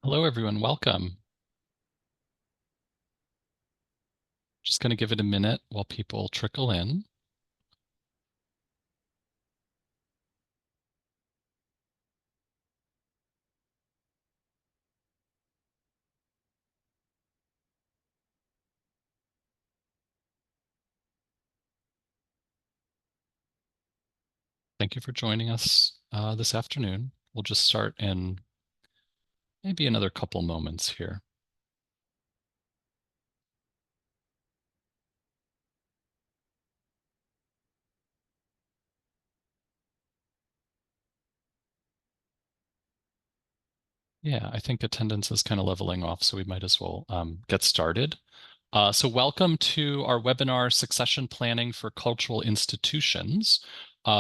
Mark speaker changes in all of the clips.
Speaker 1: Hello, everyone. Welcome. Just going to give it a minute while people trickle in. Thank you for joining us this afternoon. We'll just start in maybe another couple moments here. Yeah, I think attendance is kind of leveling off, so we might as well get started. So welcome to our webinar, Succession Planning for Cultural Institutions,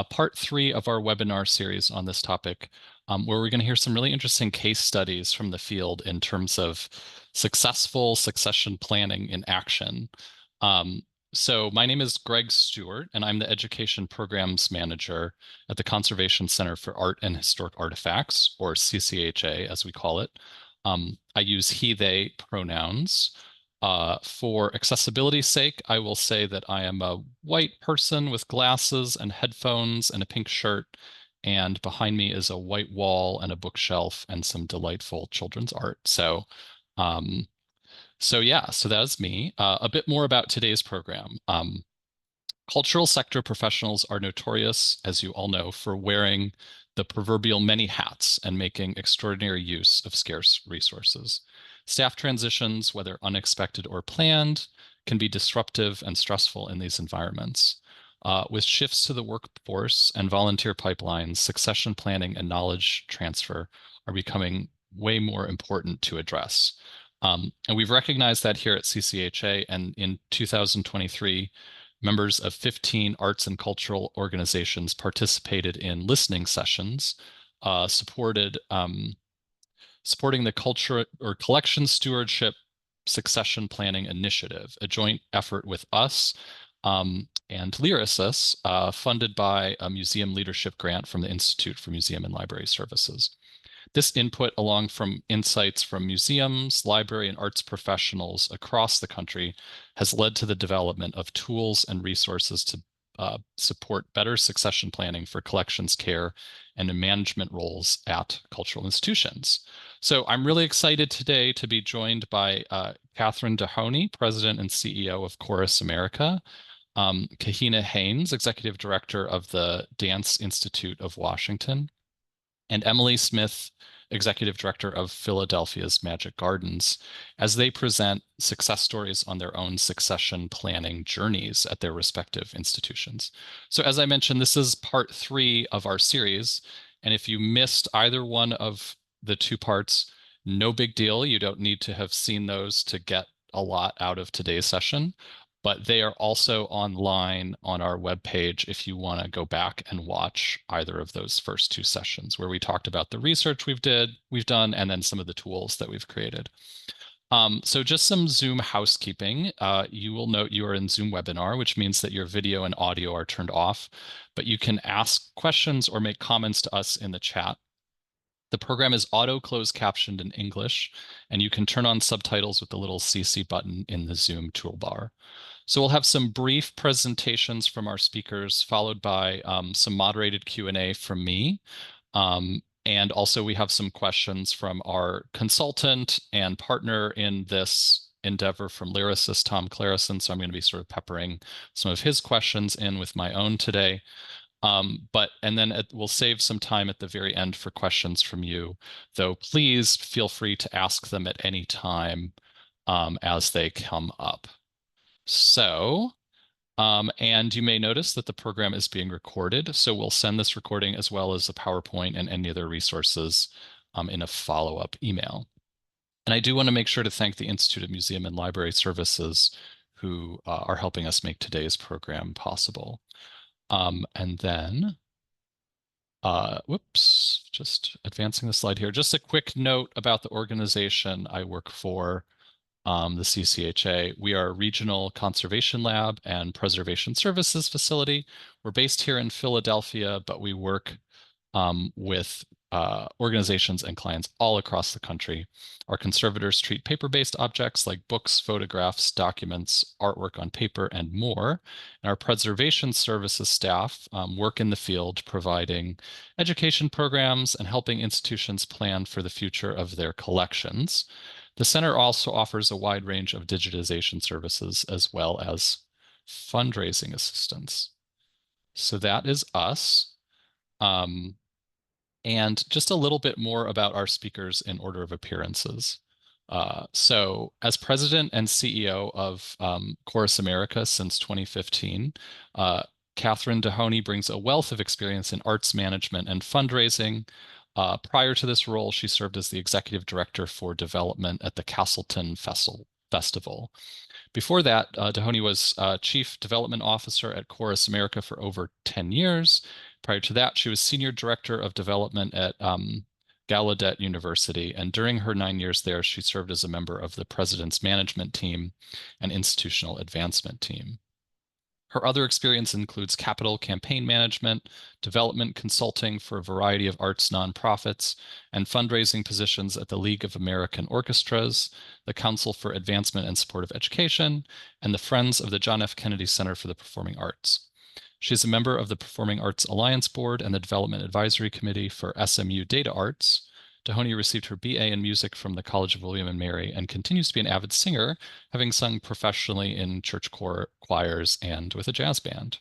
Speaker 1: part 3 of our webinar series on this topic, where we're going to hear some really interesting case studies from the field in terms of successful succession planning in action. So my name is Greg Stewart, and I'm the Education Programs Manager at the Conservation Center for Art and Historic Artifacts, or CCHA as we call it. I use he, they pronouns. For accessibility's sake, I will say that I am a white person with glasses and headphones and a pink shirt, and behind me is a white wall and a bookshelf and some delightful children's art. Um, so that is me. A bit more about today's program. Cultural sector professionals are notorious, as you all know, for wearing the proverbial many hats and making extraordinary use of scarce resources. Staff transitions, whether unexpected or planned, can be disruptive and stressful in these environments. With shifts to the workforce and volunteer pipelines, succession planning and knowledge transfer are becoming way more important to address. And we've recognized that here at CCHA, and in 2023, members of 15 arts and cultural organizations participated in listening sessions, supporting the Culture or Collection Stewardship Succession Planning Initiative, a joint effort with us and Lyrasis, funded by a museum leadership grant from the Institute for Museum and Library Services. This input, along from insights from museums, library, and arts professionals across the country, has led to the development of tools and resources to support better succession planning for collections care and in management roles at cultural institutions. So I'm really excited today to be joined by Catherine Dahoney, President and CEO of Chorus America, Kahina Haynes, Executive Director of the Dance Institute of Washington, and Emily Smith, Executive Director of Philadelphia's Magic Gardens, as they present success stories on their own succession planning journeys at their respective institutions. So as I mentioned, this is part 3 of our series. And if you missed either one of the 2 parts, no big deal. You don't need to have seen those to get a lot out of today's session, but they are also online on our webpage if you want to go back and watch either of those first 2 sessions where we talked about the research we've done, and then some of the tools that we've created. So just some Zoom housekeeping. You will note you are in Zoom webinar, which means that your video and audio are turned off, but you can ask questions or make comments to us in the chat. The program is auto closed captioned in English, and you can turn on subtitles with the little CC button in the Zoom toolbar. So we'll have some brief presentations from our speakers, followed by some moderated Q&A from me. And also we have some questions from our consultant and partner in this endeavor from Lyrasis, Tom Clarison. So I'm going to be sort of peppering some of his questions in with my own today. And then we'll save some time at the very end for questions from you, though please feel free to ask them at any time as they come up. So, and you may notice that the program is being recorded, so we'll send this recording as well as a PowerPoint and any other resources in a follow-up email. And I do want to make sure to thank the Institute of Museum and Library Services who are helping us make today's program possible. And then, whoops, just advancing the slide here. Just a quick note about the organization I work for, the CCHA. We are a regional conservation lab and preservation services facility. We're based here in Philadelphia, but we work with organizations and clients all across the country. Our conservators treat paper-based objects like books, photographs, documents, artwork on paper, and more. And our preservation services staff work in the field providing education programs and helping institutions plan for the future of their collections. The center also offers a wide range of digitization services as well as fundraising assistance. So that is us. And just a little bit more about our speakers in order of appearances. So as president and CEO of Chorus America since 2015, Catherine Dehoney brings a wealth of experience in arts management and fundraising. Prior to this role, she served as the executive director for development at the Castleton Festival. Before that, Dehoney was Chief Development Officer at Chorus America for over 10 years. Prior to that, she was Senior Director of Development at Gallaudet University, and during her 9 years there, she served as a member of the President's Management Team and Institutional Advancement Team. Her other experience includes capital campaign management, development consulting for a variety of arts nonprofits, and fundraising positions at the League of American Orchestras, the Council for Advancement and Support of Education, and the Friends of the John F. Kennedy Center for the Performing Arts. She is a member of the Performing Arts Alliance Board and the Development Advisory Committee for SMU Data Arts. Dehoney received her BA in music from the College of William and Mary and continues to be an avid singer, having sung professionally in church choirs and with a jazz band.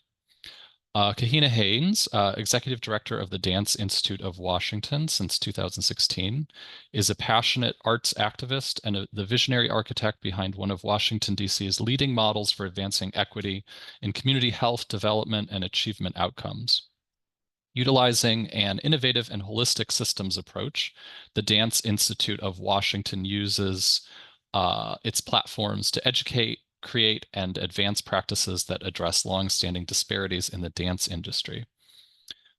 Speaker 1: Kahina Haynes, Executive Director of the Dance Institute of Washington since 2016, is a passionate arts activist and the visionary architect behind one of Washington, D.C.'s leading models for advancing equity in community health, development, and achievement outcomes. Utilizing an innovative and holistic systems approach, the Dance Institute of Washington uses its platforms to educate, create, and advance practices that address long-standing disparities in the dance industry.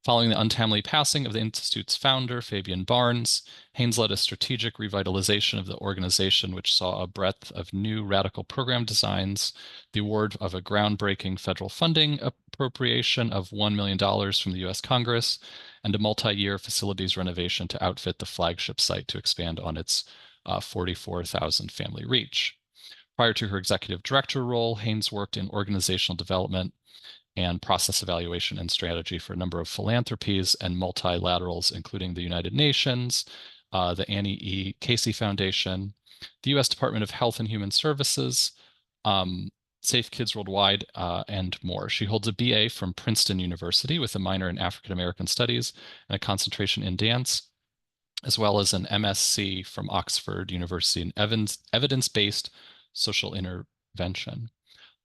Speaker 1: Following the untimely passing of the Institute's founder, Fabian Barnes, Haynes led a strategic revitalization of the organization, which saw a breadth of new radical program designs, the award of a groundbreaking federal funding appropriation of $1 million from the U.S. Congress, and a multi-year facilities renovation to outfit the flagship site to expand on its 44,000 family reach. Prior to her executive director role, Haynes worked in organizational development and process evaluation and strategy for a number of philanthropies and multilaterals, including the United Nations, the Annie E. Casey Foundation, the U.S. Department of Health and Human Services, Safe Kids Worldwide, and more. She holds a BA from Princeton University with a minor in African American Studies and a concentration in dance, as well as an MSc from Oxford University in evidence-based social intervention.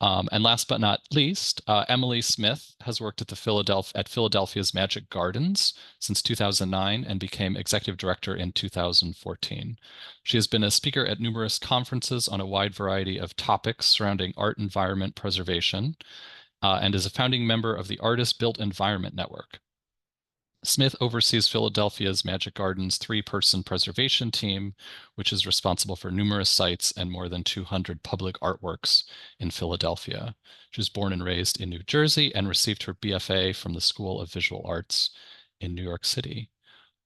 Speaker 1: And last but not least, Emily Smith has worked at Philadelphia's Magic Gardens since 2009 and became executive director in 2014. She has been a speaker at numerous conferences on a wide variety of topics surrounding art environment preservation and is a founding member of the Artist Built Environment Network. Smith oversees Philadelphia's Magic Gardens 3-person preservation team, which is responsible for numerous sites and more than 200 public artworks in Philadelphia. She was born and raised in New Jersey and received her BFA from the School of Visual Arts in New York City.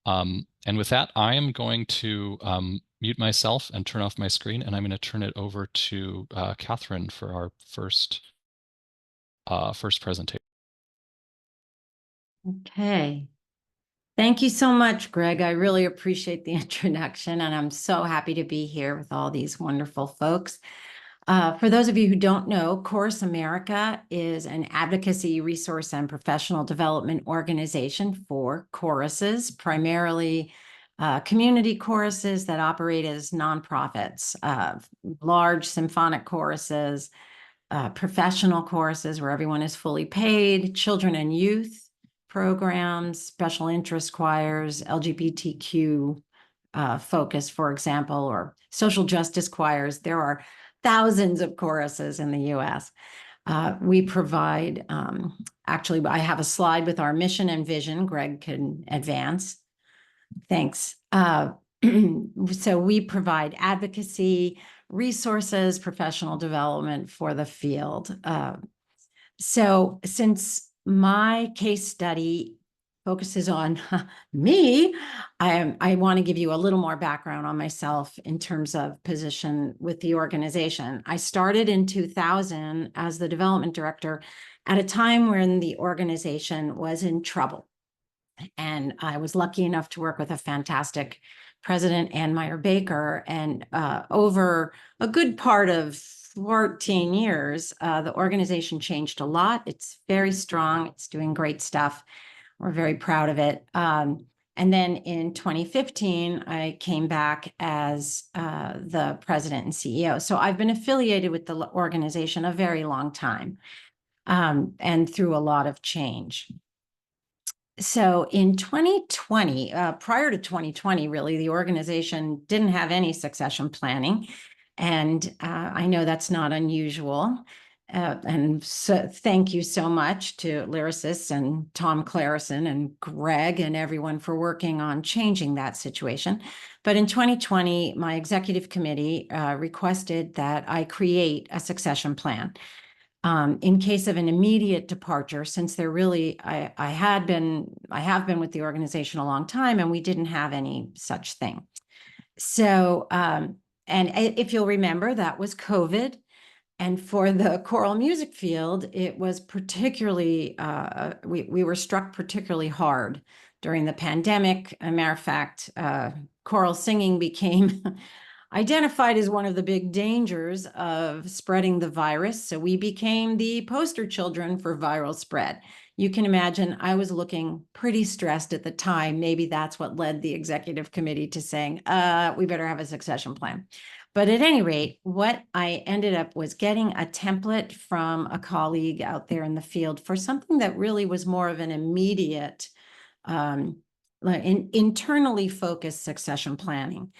Speaker 1: And with that, I am going to mute myself and turn off my screen, and I'm going to turn it over to Catherine for our first presentation.
Speaker 2: Okay. Thank you so much, Greg. I really appreciate the introduction, and I'm so happy to be here with all these wonderful folks. For those of you who don't know, Chorus America is an advocacy, resource, and professional development organization for choruses, primarily community choruses that operate as nonprofits, large symphonic choruses, professional choruses where everyone is fully paid, children and youth programs, special interest choirs, LGBTQ focus, for example, or social justice choirs. There are thousands of choruses in the U.S. We provide, actually, I have a slide with our mission and vision. Greg can advance. Thanks. So we provide advocacy, resources, professional development for the field. So since my case study focuses on me, I want to give you a little more background on myself in terms of position with the organization. I started in 2000 as the development director at a time when the organization was in trouble. And I was lucky enough to work with a fantastic president, Ann Meyer Baker. And over a good part of 14 years, the organization changed a lot. It's very strong. It's doing great stuff. We're very proud of it. And then in 2015, I came back as the president and CEO. So I've been affiliated with the organization a very long time, and through a lot of change. So in 2020, prior to 2020, really, the organization didn't have any succession planning. And I know that's not unusual. And so thank you so much to Lyrasis and Tom Clarison and Greg and everyone for working on changing that situation. But in 2020, my executive committee requested that I create a succession plan. In case of an immediate departure, since there really, I have been with the organization a long time, and we didn't have any such thing. So, and if you'll remember, that was COVID. And for the choral music field, it was particularly, we were struck particularly hard during the pandemic. As a matter of fact, choral singing became identified as one of the big dangers of spreading the virus. So we became the poster children for viral spread. You can imagine I was looking pretty stressed at the time. Maybe that's what led the executive committee to saying, we better have a succession plan. But at any rate, what I ended up was getting a template from a colleague out there in the field for something that really was more of an immediate, internally focused succession planning.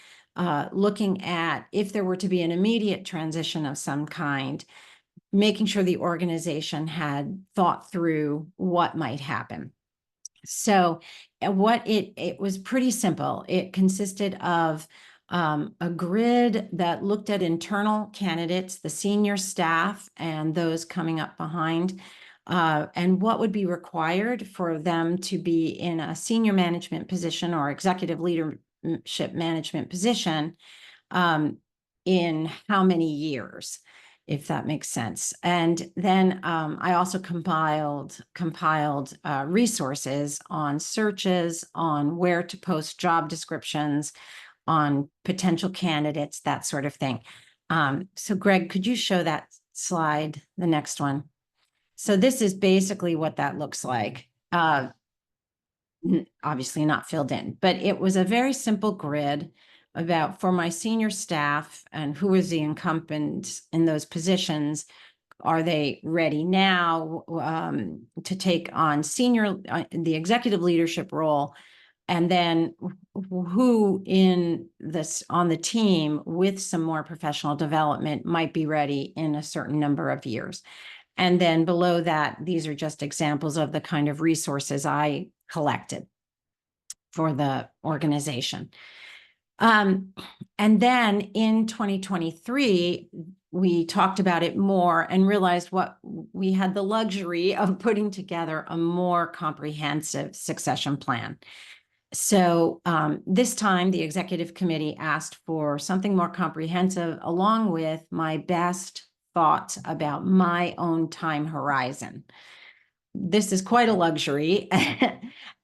Speaker 2: Looking at if there were to be an immediate transition of some kind, making sure the organization had thought through what might happen. So it was pretty simple. It consisted of a grid that looked at internal candidates, the senior staff, and those coming up behind, and what would be required for them to be in a senior management position or executive leadership management position in how many years, if that makes sense. And then I also compiled resources on searches, on where to post job descriptions, on potential candidates, that sort of thing. So Greg, could you show that slide, the next one? So this is basically what that looks like. Obviously not filled in, but it was a very simple grid about for my senior staff and who is the incumbent in those positions. Are they ready now to take on the executive leadership role? And then who on the team with some more professional development might be ready in a certain number of years. And then below that, these are just examples of the kind of resources I collected for the organization. And then in 2023, we talked about it more and realized we had the luxury of putting together a more comprehensive succession plan. So this time, the executive committee asked for something more comprehensive, along with my best thoughts about my own time horizon. This is quite a luxury,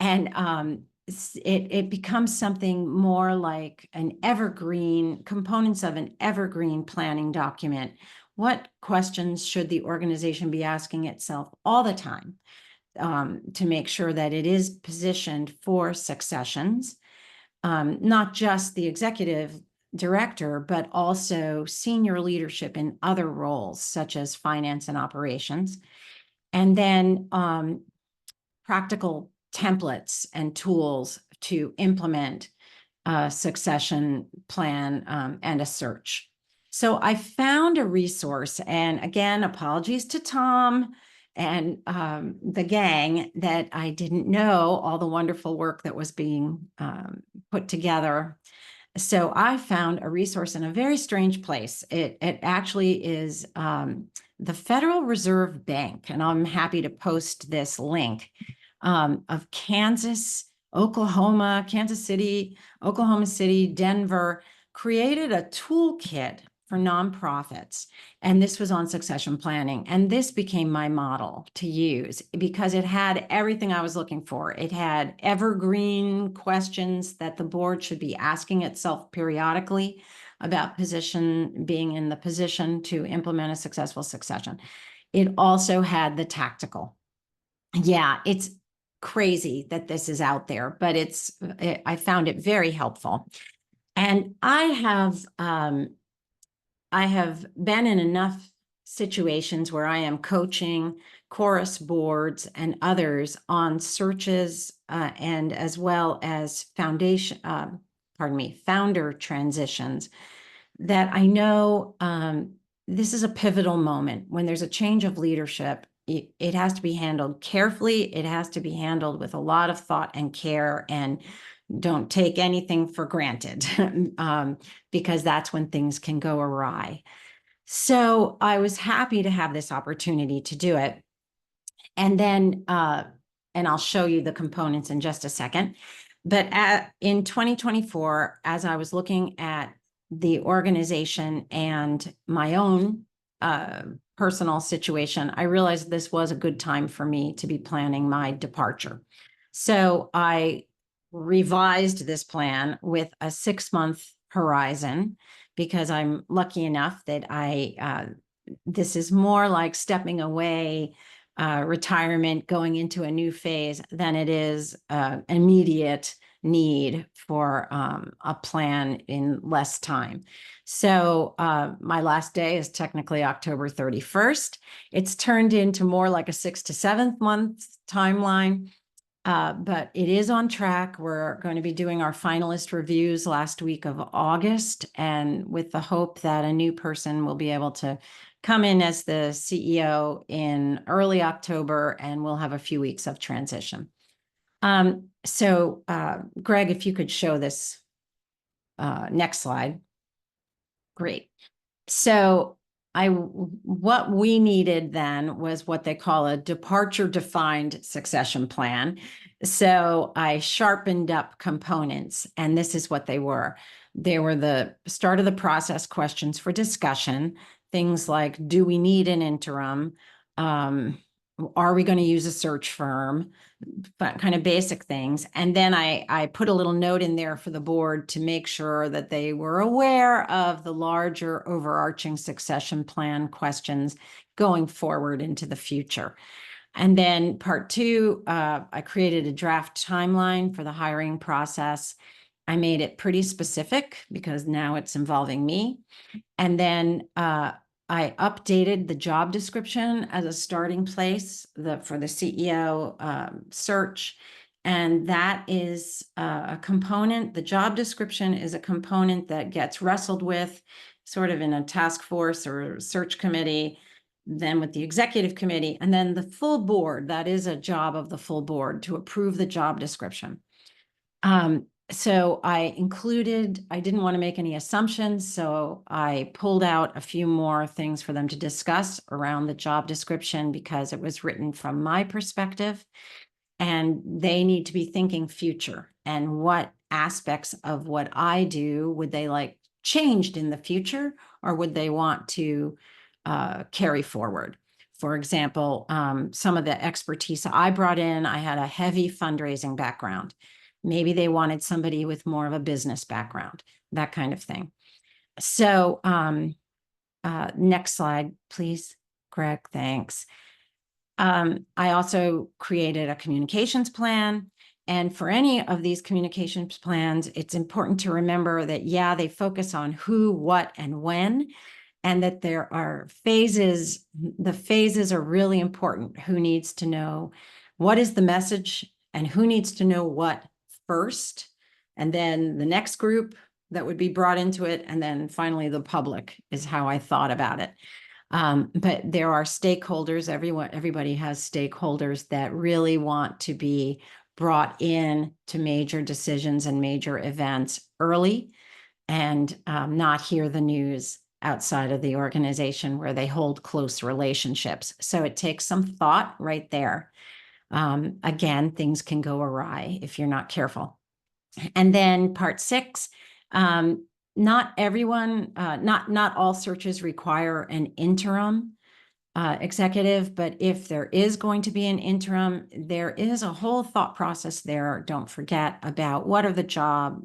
Speaker 2: and it becomes something more like components of an evergreen planning document. What questions should the organization be asking itself all the time? To make sure that it is positioned for successions, not just the executive director, but also senior leadership in other roles, such as finance and operations. And then practical templates and tools to implement a succession plan and a search. So I found a resource, and again, apologies to Tom and the gang that I didn't know all the wonderful work that was being put together. So I found a resource in a very strange place. It actually is the Federal Reserve Bank, and I'm happy to post this link. of Kansas City, Oklahoma City, Denver, created a toolkit for nonprofits. And this was on succession planning. And this became my model to use because it had everything I was looking for. It had evergreen questions that the board should be asking itself periodically about being in the position to implement a successful succession. It also had the tactical. Yeah, it's crazy that this is out there, but I found it very helpful. And I have been in enough situations where I am coaching chorus boards and others on searches and as well as founder transitions, that I know this is a pivotal moment when there's a change of leadership. It has to be handled carefully. It has to be handled with a lot of thought and care, and don't take anything for granted because that's when things can go awry. So I was happy to have this opportunity to do it. And then, and I'll show you the components in just a second. But in 2024, as I was looking at the organization and my own personal situation, I realized this was a good time for me to be planning my departure. So I revised this plan with a 6-month horizon because I'm lucky enough that this is more like stepping away, retirement, going into a new phase than it is immediate need for a plan in less time. So my last day is technically October 31st. It's turned into more like a 6 to 7 month timeline. But it is on track. We're going to be doing our finalist reviews last week of August, and with the hope that a new person will be able to come in as the CEO in early October, and we'll have a few weeks of transition. So Greg, if you could show this next slide. Great. So what we needed then was what they call a departure defined succession plan. So I sharpened up components, and this is what they were. They were the start of the process questions for discussion, things like, do we need an interim? Are we going to use a search firm? But kind of basic things. And then I put a little note in there for the board to make sure that they were aware of the larger overarching succession plan questions going forward into the future. And then part 2, I created a draft timeline for the hiring process. I made it pretty specific because now it's involving me. And then I updated the job description as a starting place for the CEO search. And that is a component. The job description is a component that gets wrestled with sort of in a task force or search committee, then with the executive committee, and then the full board. That is a job of the full board to approve the job description. So I didn't want to make any assumptions, so I pulled out a few more things for them to discuss around the job description because it was written from my perspective, and they need to be thinking future and what aspects of what I do would they like changed in the future, or would they want to carry forward? For example, some of the expertise I brought in, I had a heavy fundraising background. Maybe they wanted somebody with more of a business background, that kind of thing. So next slide, please, Greg, thanks. I also created a communications plan. And for any of these communications plans, it's important to remember that, yeah, they focus on who, what, and when, and that there are phases. The phases are really important. Who needs to know what is the message and who needs to know what first, and then the next group that would be brought into it, and then finally the public is how I thought about it. But there are stakeholders. Everybody has stakeholders that really want to be brought in to major decisions and major events early, and not hear the news outside of the organization where they hold close relationships. So it takes some thought right there. Again, things can go awry if you're not careful. And then part 6, not everyone, not all searches require an interim executive, but if there is going to be an interim, there is a whole thought process there. Don't forget about what are the job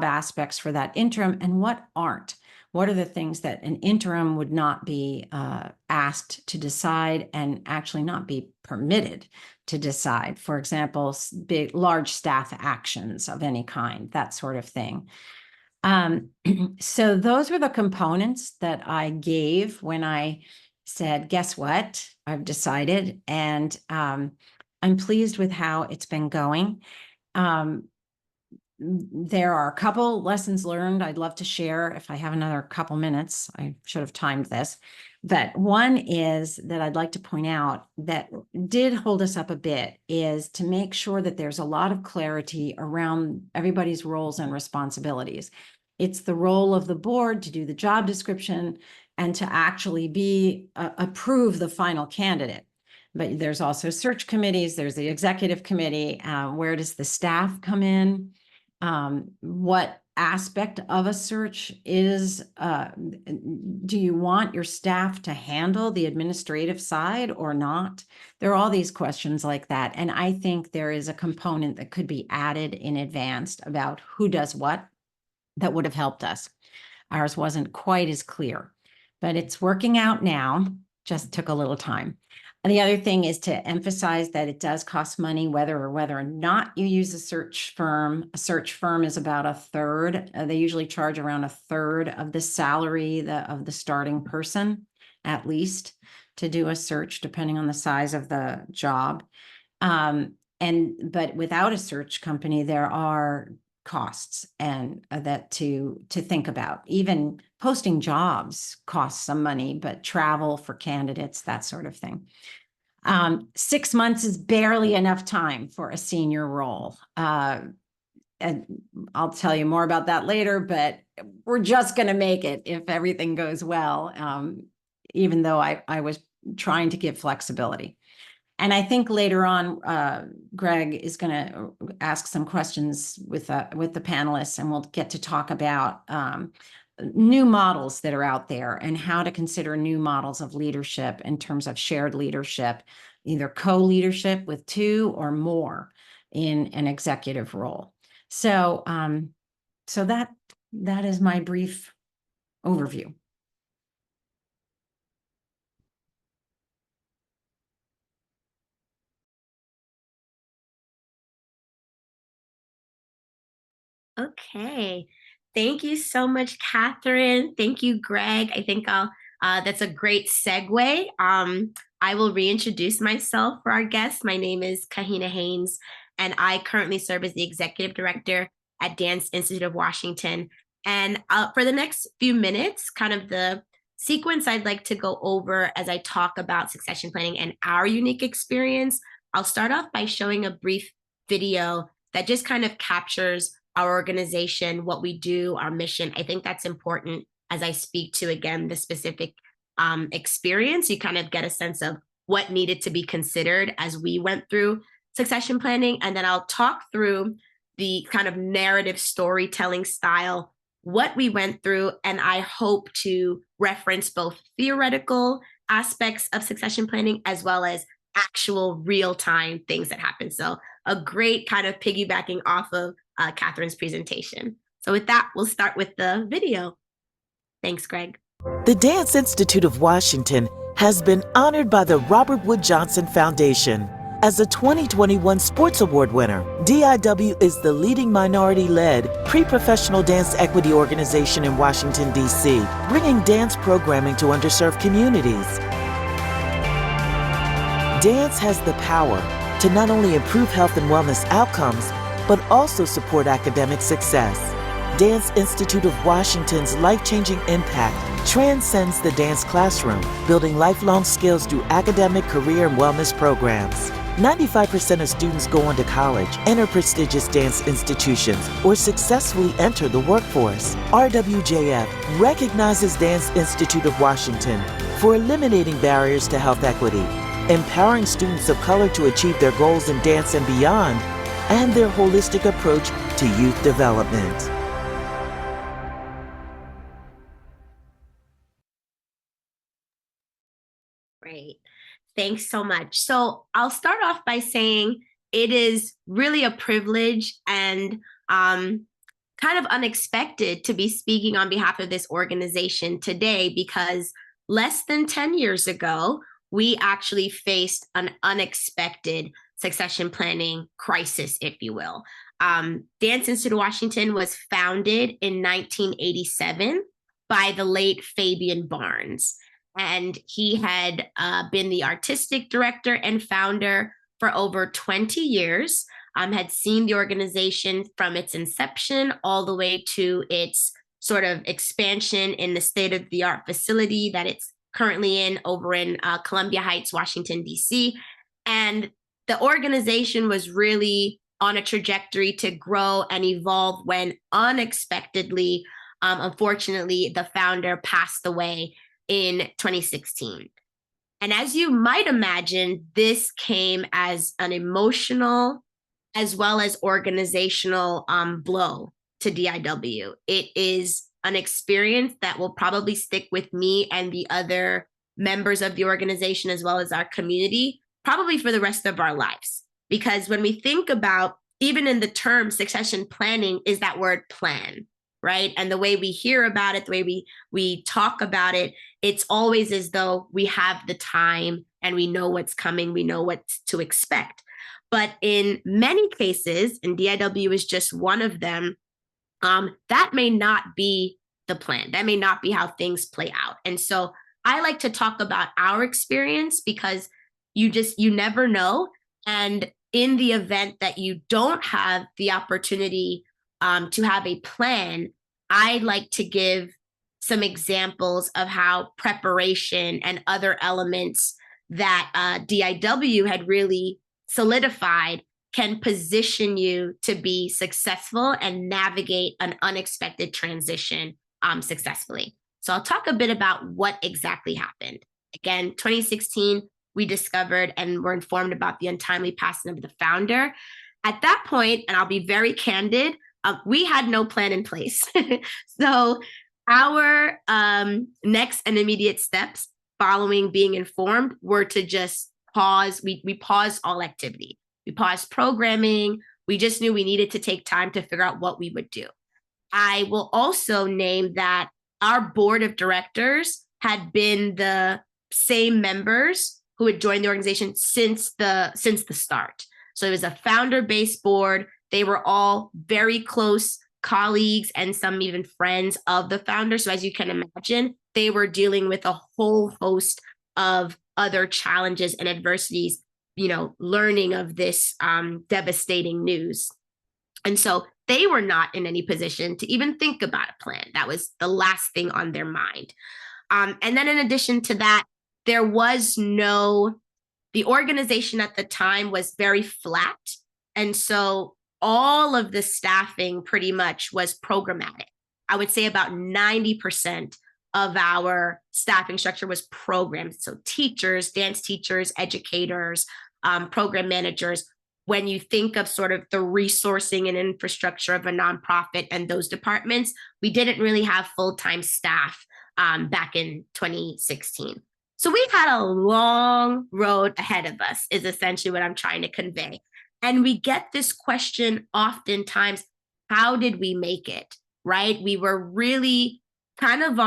Speaker 2: aspects for that interim and what aren't. What are the things that an interim would not be asked to decide and actually not be permitted to decide? For example, large staff actions of any kind, that sort of thing. So those were the components that I gave when I said, guess what? I've decided, and I'm pleased with how it's been going. There are a couple lessons learned I'd love to share if I have another couple minutes. I should have timed this. But one is that I'd like to point out that did hold us up a bit is to make sure that there's a lot of clarity around everybody's roles and responsibilities. It's the role of the board to do the job description and to actually approve the final candidate. But there's also search committees, there's the executive committee. Where does the staff come in? What aspect of a search is, do you want your staff to handle the administrative side or not? There are all these questions like that. And I think there is a component that could be added in advance about who does what that would have helped us. Ours wasn't quite as clear, but it's working out now, just took a little time. And the other thing is to emphasize that it does cost money, whether or not you use a search firm. A search firm is about a third. They usually charge around a third of the salary of the starting person, at least, to do a search, depending on the size of the job. But without a search company, there are costs and that to think about. Even posting jobs costs some money, but travel for candidates, that sort of thing. 6 months is barely enough time for a senior role. And I'll tell you more about that later, but we're just going to make it if everything goes well, even though I was trying to give flexibility. And I think later on, Greg is going to ask some questions with the panelists, and we'll get to talk about new models that are out there and how to consider new models of leadership in terms of shared leadership, either co-leadership with 2 or more in an executive role. So, so that is my brief overview.
Speaker 3: Okay. Thank you so much, Catherine. Thank you, Greg. I think that's a great segue. I will reintroduce myself for our guests. My name is Kahina Haynes, and I currently serve as the Executive Director at Dance Institute of Washington. And for the next few minutes, kind of the sequence I'd like to go over as I talk about succession planning and our unique experience, I'll start off by showing a brief video that just kind of captures our organization, what we do, our mission. I think that's important as I speak to, again, the specific experience. You kind of get a sense of what needed to be considered as we went through succession planning. And then I'll talk through the kind of narrative storytelling style, what we went through, and I hope to reference both theoretical aspects of succession planning as well as actual real-time things that happen. So a great kind of piggybacking off of Catherine's presentation. So with that, we'll start with the video. Thanks, Greg.
Speaker 4: The Dance Institute of Washington has been honored by the Robert Wood Johnson Foundation. As a 2021 Sports Award winner, DIW is the leading minority-led pre-professional dance equity organization in Washington, D.C., bringing dance programming to underserved communities. Dance has the power to not only improve health and wellness outcomes, but also support academic success. Dance Institute of Washington's life-changing impact transcends the dance classroom, building lifelong skills through academic, career, and wellness programs. 95% of students go on to college, enter prestigious dance institutions, or successfully enter the workforce. RWJF recognizes Dance Institute of Washington for eliminating barriers to health equity, empowering students of color to achieve their goals in dance and beyond, and their holistic approach to youth development.
Speaker 3: Great. Thanks so much. So I'll start off by saying it is really a privilege and kind of unexpected to be speaking on behalf of this organization today, because less than 10 years ago, we actually faced an unexpected succession planning crisis, if you will. Dance Institute of Washington was founded in 1987 by the late Fabian Barnes. And he had been the artistic director and founder for over 20 years, had seen the organization from its inception all the way to its sort of expansion in the state-of-the-art facility that it's currently in over in Columbia Heights, Washington, D.C. And the organization was really on a trajectory to grow and evolve when unexpectedly, unfortunately, the founder passed away in 2016. And as you might imagine, this came as an emotional as well as organizational blow to DIW. It is an experience that will probably stick with me and the other members of the organization as well as our community, probably for the rest of our lives. Because when we think about, even in the term succession planning, is that word plan, right? And the way we hear about it, the way we talk about it, it's always as though we have the time and we know what's coming, we know what to expect. But in many cases, and DIW is just one of them, that may not be the plan. That may not be how things play out. And so I like to talk about our experience because you never know. And in the event that you don't have the opportunity to have a plan, I like to give some examples of how preparation and other elements that DIW had really solidified can position you to be successful and navigate an unexpected transition successfully. So I'll talk a bit about what exactly happened. Again, 2016, we discovered and were informed about the untimely passing of the founder. At that point, and I'll be very candid, we had no plan in place. So our next and immediate steps following being informed were to just pause. We paused all activity. We paused programming. We just knew we needed to take time to figure out what we would do. I will also name that our board of directors had been the same members who had joined the organization since the start. So it was a founder-based board. They were all very close colleagues and some even friends of the founder. So as you can imagine, they were dealing with a whole host of other challenges and adversities, learning of this devastating news. And so they were not in any position to even think about a plan. That was the last thing on their mind. And then in addition to that, the organization at the time was very flat. And so all of the staffing pretty much was programmatic. I would say about 90% of our staffing structure was programmed. So teachers, dance teachers, educators, program managers. When you think of sort of the resourcing and infrastructure of a nonprofit and those departments, we didn't really have full-time staff back in 2016. So we had a long road ahead of us, is essentially what I'm trying to convey. And we get this question oftentimes, how did we make it, right? We were really kind of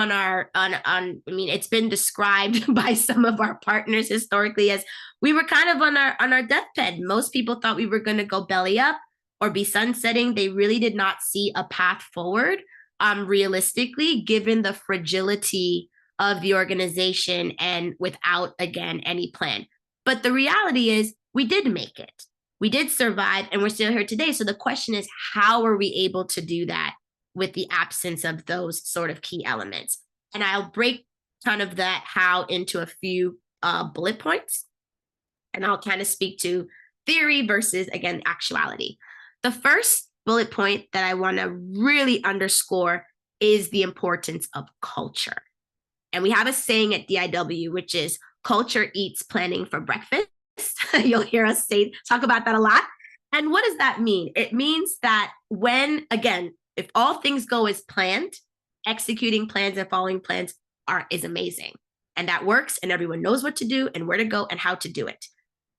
Speaker 3: it's been described by some of our partners historically as we were kind of on our deathbed. Most people thought we were going to go belly up or be sunsetting. They really did not see a path forward, realistically, given the fragility of the organization and without, again, any plan. But the reality is we did make it. We did survive and we're still here today. So the question is, how are we able to do that with the absence of those sort of key elements? And I'll break kind of that how into a few bullet points. And I'll kind of speak to theory versus, again, actuality. The first bullet point that I want to really underscore is the importance of culture. And we have a saying at DIW, which is culture eats planning for breakfast. You'll hear us talk about that a lot. And what does that mean? It means that when, again, if all things go as planned, executing plans and following plans is amazing. And that works, and everyone knows what to do and where to go and how to do it.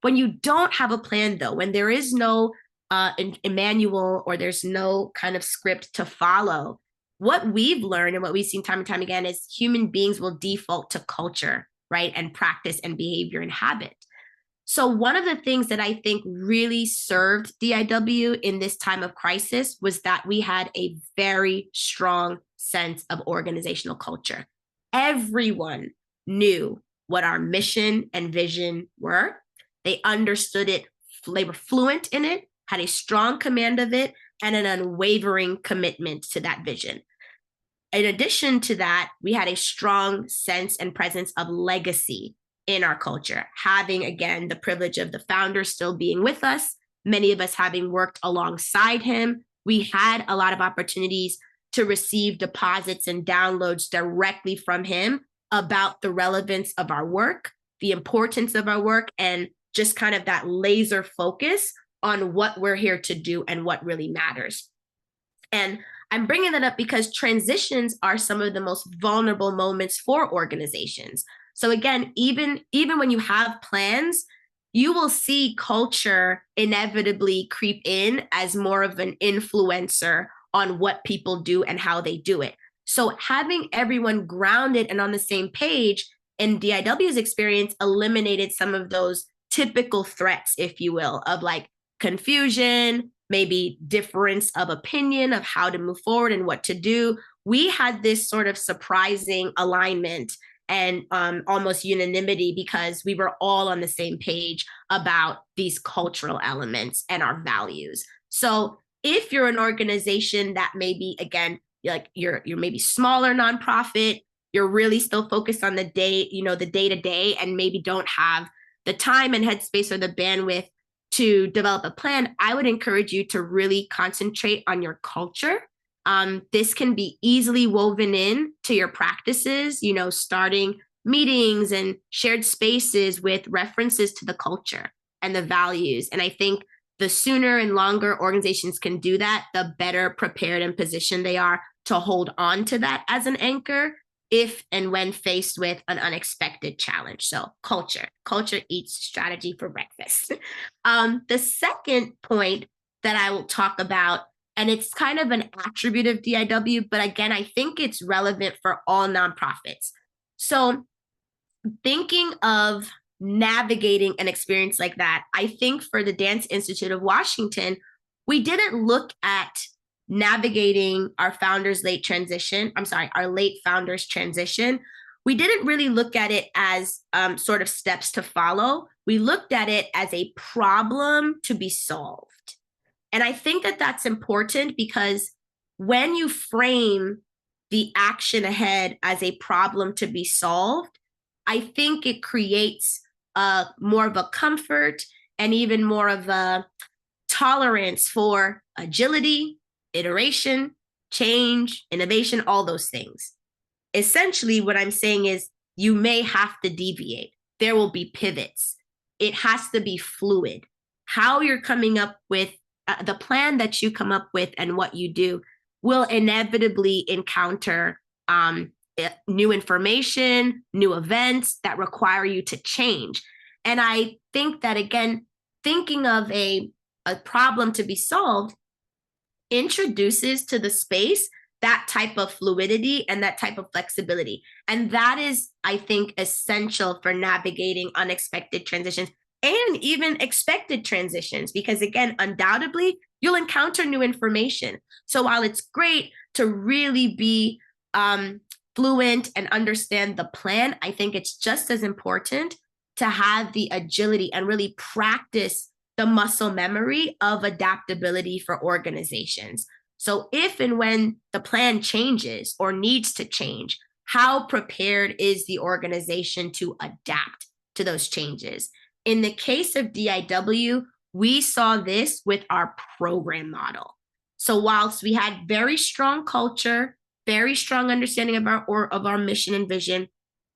Speaker 3: When you don't have a plan, though, when there is no manual or there's no kind of script to follow, what we've learned and what we've seen time and time again is human beings will default to culture, right? And practice and behavior and habit. So one of the things that I think really served DIW in this time of crisis was that we had a very strong sense of organizational culture. Everyone knew what our mission and vision were. They understood it. They were fluent in it, had a strong command of it, and an unwavering commitment to that vision. In addition to that, we had a strong sense and presence of legacy in our culture, having, again, the privilege of the founder still being with us, many of us having worked alongside him. We had a lot of opportunities to receive deposits and downloads directly from him about the relevance of our work, the importance of our work, and just kind of that laser focus on what we're here to do and what really matters. And I'm bringing that up because transitions are some of the most vulnerable moments for organizations. So again, even when you have plans, you will see culture inevitably creep in as more of an influencer on what people do and how they do it. So having everyone grounded and on the same page in DIW's experience eliminated some of those typical threats, if you will, of like confusion, maybe difference of opinion of how to move forward and what to do. We had this sort of surprising alignment and almost unanimity because we were all on the same page about these cultural elements and our values. So if you're an organization that maybe, again, like you're maybe smaller nonprofit, you're really still focused on the day-to-day and maybe don't have the time and headspace or the bandwidth to develop a plan, I would encourage you to really concentrate on your culture. This can be easily woven in to your practices, starting meetings and shared spaces with references to the culture and the values. And I think the sooner and longer organizations can do that, the better prepared and positioned they are to hold on to that as an anchor if and when faced with an unexpected challenge. So culture eats strategy for breakfast. The second point that I will talk about, and it's kind of an attribute of DIW, but again, I think it's relevant for all nonprofits. So thinking of navigating an experience like that, I think for the Dance Institute of Washington, we didn't look at navigating our late founder's transition. We didn't really look at it as sort of steps to follow. We looked at it as a problem to be solved. And I think that that's important because when you frame the action ahead as a problem to be solved, I think it creates more of a comfort and even more of a tolerance for agility, iteration, change, innovation, all those things. Essentially, what I'm saying is you may have to deviate. There will be pivots. It has to be fluid. How you're coming up with the plan that you come up with and what you do will inevitably encounter new information, new events that require you to change. And I think that, again, thinking of a problem to be solved introduces to the space that type of fluidity and that type of flexibility. And that is, I think, essential for navigating unexpected transitions and even expected transitions, because again, undoubtedly, you'll encounter new information. So while it's great to really be fluent and understand the plan, I think it's just as important to have the agility and really practice the muscle memory of adaptability for organizations. So if and when the plan changes or needs to change, how prepared is the organization to adapt to those changes? In the case of DIW, we saw this with our program model. So whilst we had very strong culture, very strong understanding of our mission and vision,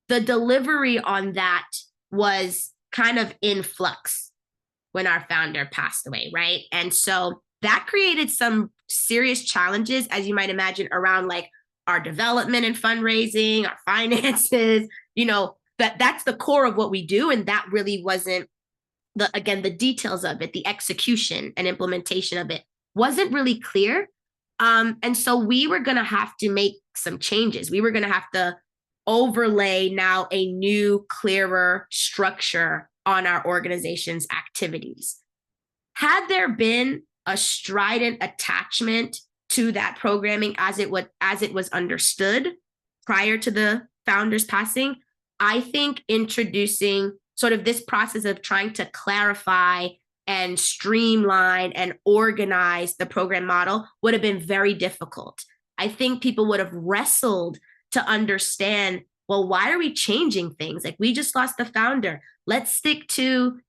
Speaker 3: the delivery on that was kind of in flux when our founder passed away, right? And so that created some serious challenges, as you might imagine, around like our development and fundraising, our finances, that's the core of what we do. And that really wasn't the details of it, the execution and implementation of it wasn't really clear. And so we were going to have to make some changes. We were going to have to overlay now a new, clearer structure on our organization's activities. Had there been a strident attachment to that programming as it was understood prior to the founder's passing, I think introducing sort of this process of trying to clarify and streamline and organize the program model would have been very difficult. I think people would have wrestled to understand, well, why are we changing things? Like, we just lost the founder. Let's stick to,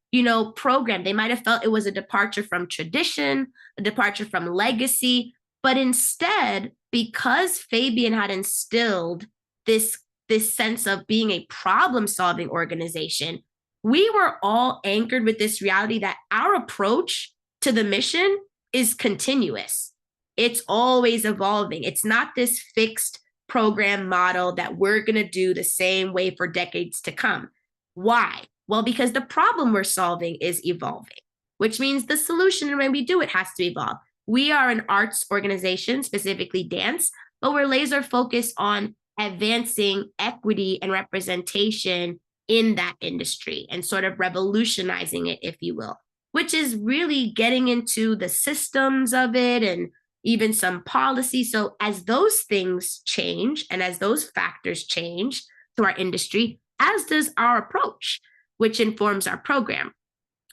Speaker 3: program. They might have felt it was a departure from tradition, a departure from legacy, but instead, because Fabian had instilled this sense of being a problem-solving organization, we were all anchored with this reality that our approach to the mission is continuous. It's always evolving. It's not this fixed program model that we're going to do the same way for decades to come. Why? Well, because the problem we're solving is evolving, which means the solution when we do it has to evolve. We are an arts organization, specifically dance, but we're laser focused on advancing equity and representation in that industry and sort of revolutionizing it, if you will, which is really getting into the systems of it and even some policy. So as those things change and as those factors change to our industry, as does our approach, which informs our program.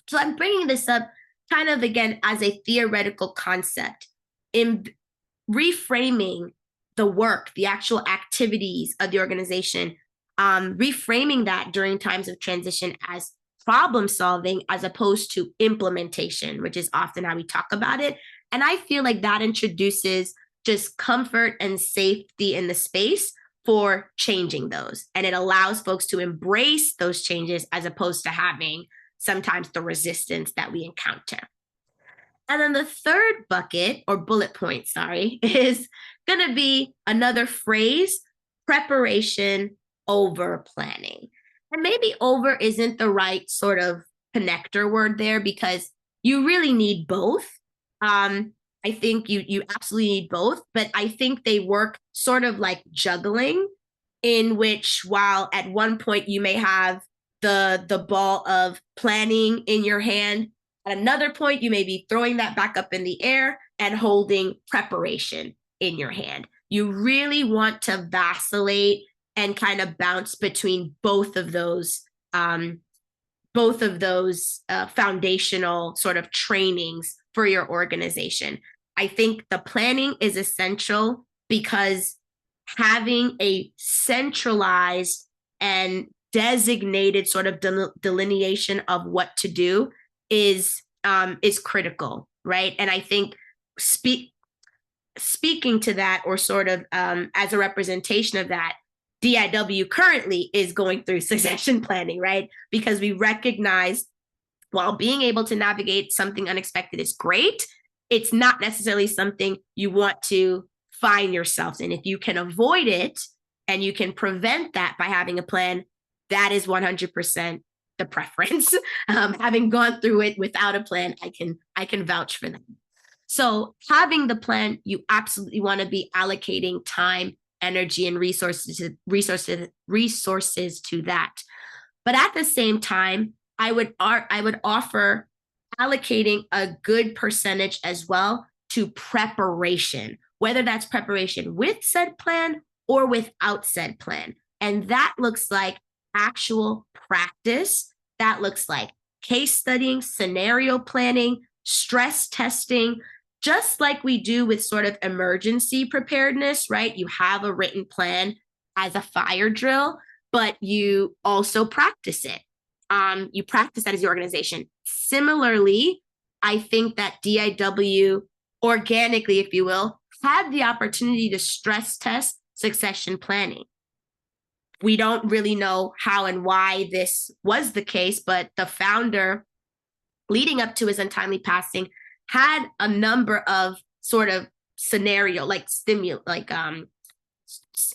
Speaker 3: So I'm bringing this up kind of, again, as a theoretical concept in reframing the work, the actual activities of the organization, reframing that during times of transition as problem solving as opposed to implementation, which is often how we talk about it. And I feel like that introduces just comfort and safety in the space for changing those. And it allows folks to embrace those changes as opposed to having sometimes the resistance that we encounter. And then the third bucket or bullet point, is going to be another phrase, preparation over planning. And maybe over isn't the right sort of connector word there because you really need both. I think you absolutely need both, but I think they work sort of like juggling, in which while at one point you may have the ball of planning in your hand, at another point you may be throwing that back up in the air and holding preparation in your hand. You really want to vacillate and kind of bounce between both of those foundational sort of trainings for your organization. I think the planning is essential because having a centralized and designated sort of delineation of what to do is critical, right? And I think speaking to that, or sort of as a representation of that, DIW currently is going through succession planning, right? Because we recognize while being able to navigate something unexpected is great, it's not necessarily something you want to find yourselves in. If you can avoid it and you can prevent that by having a plan, that is 100% the preference. Having gone through it without a plan, I can vouch for that. So having the plan, you absolutely want to be allocating time, energy, and resources to that. But at the same time, I would offer allocating a good percentage as well to preparation, whether that's preparation with said plan or without said plan. And that looks like actual practice. That looks like case studying, scenario planning, stress testing, just like we do with sort of emergency preparedness, right? You have a written plan as a fire drill, but you also practice it. You practice that as your organization. Similarly, I think that DIW organically, if you will, had the opportunity to stress test succession planning. We don't really know how and why this was the case, but the founder, leading up to his untimely passing, had a number of sort of scenario, like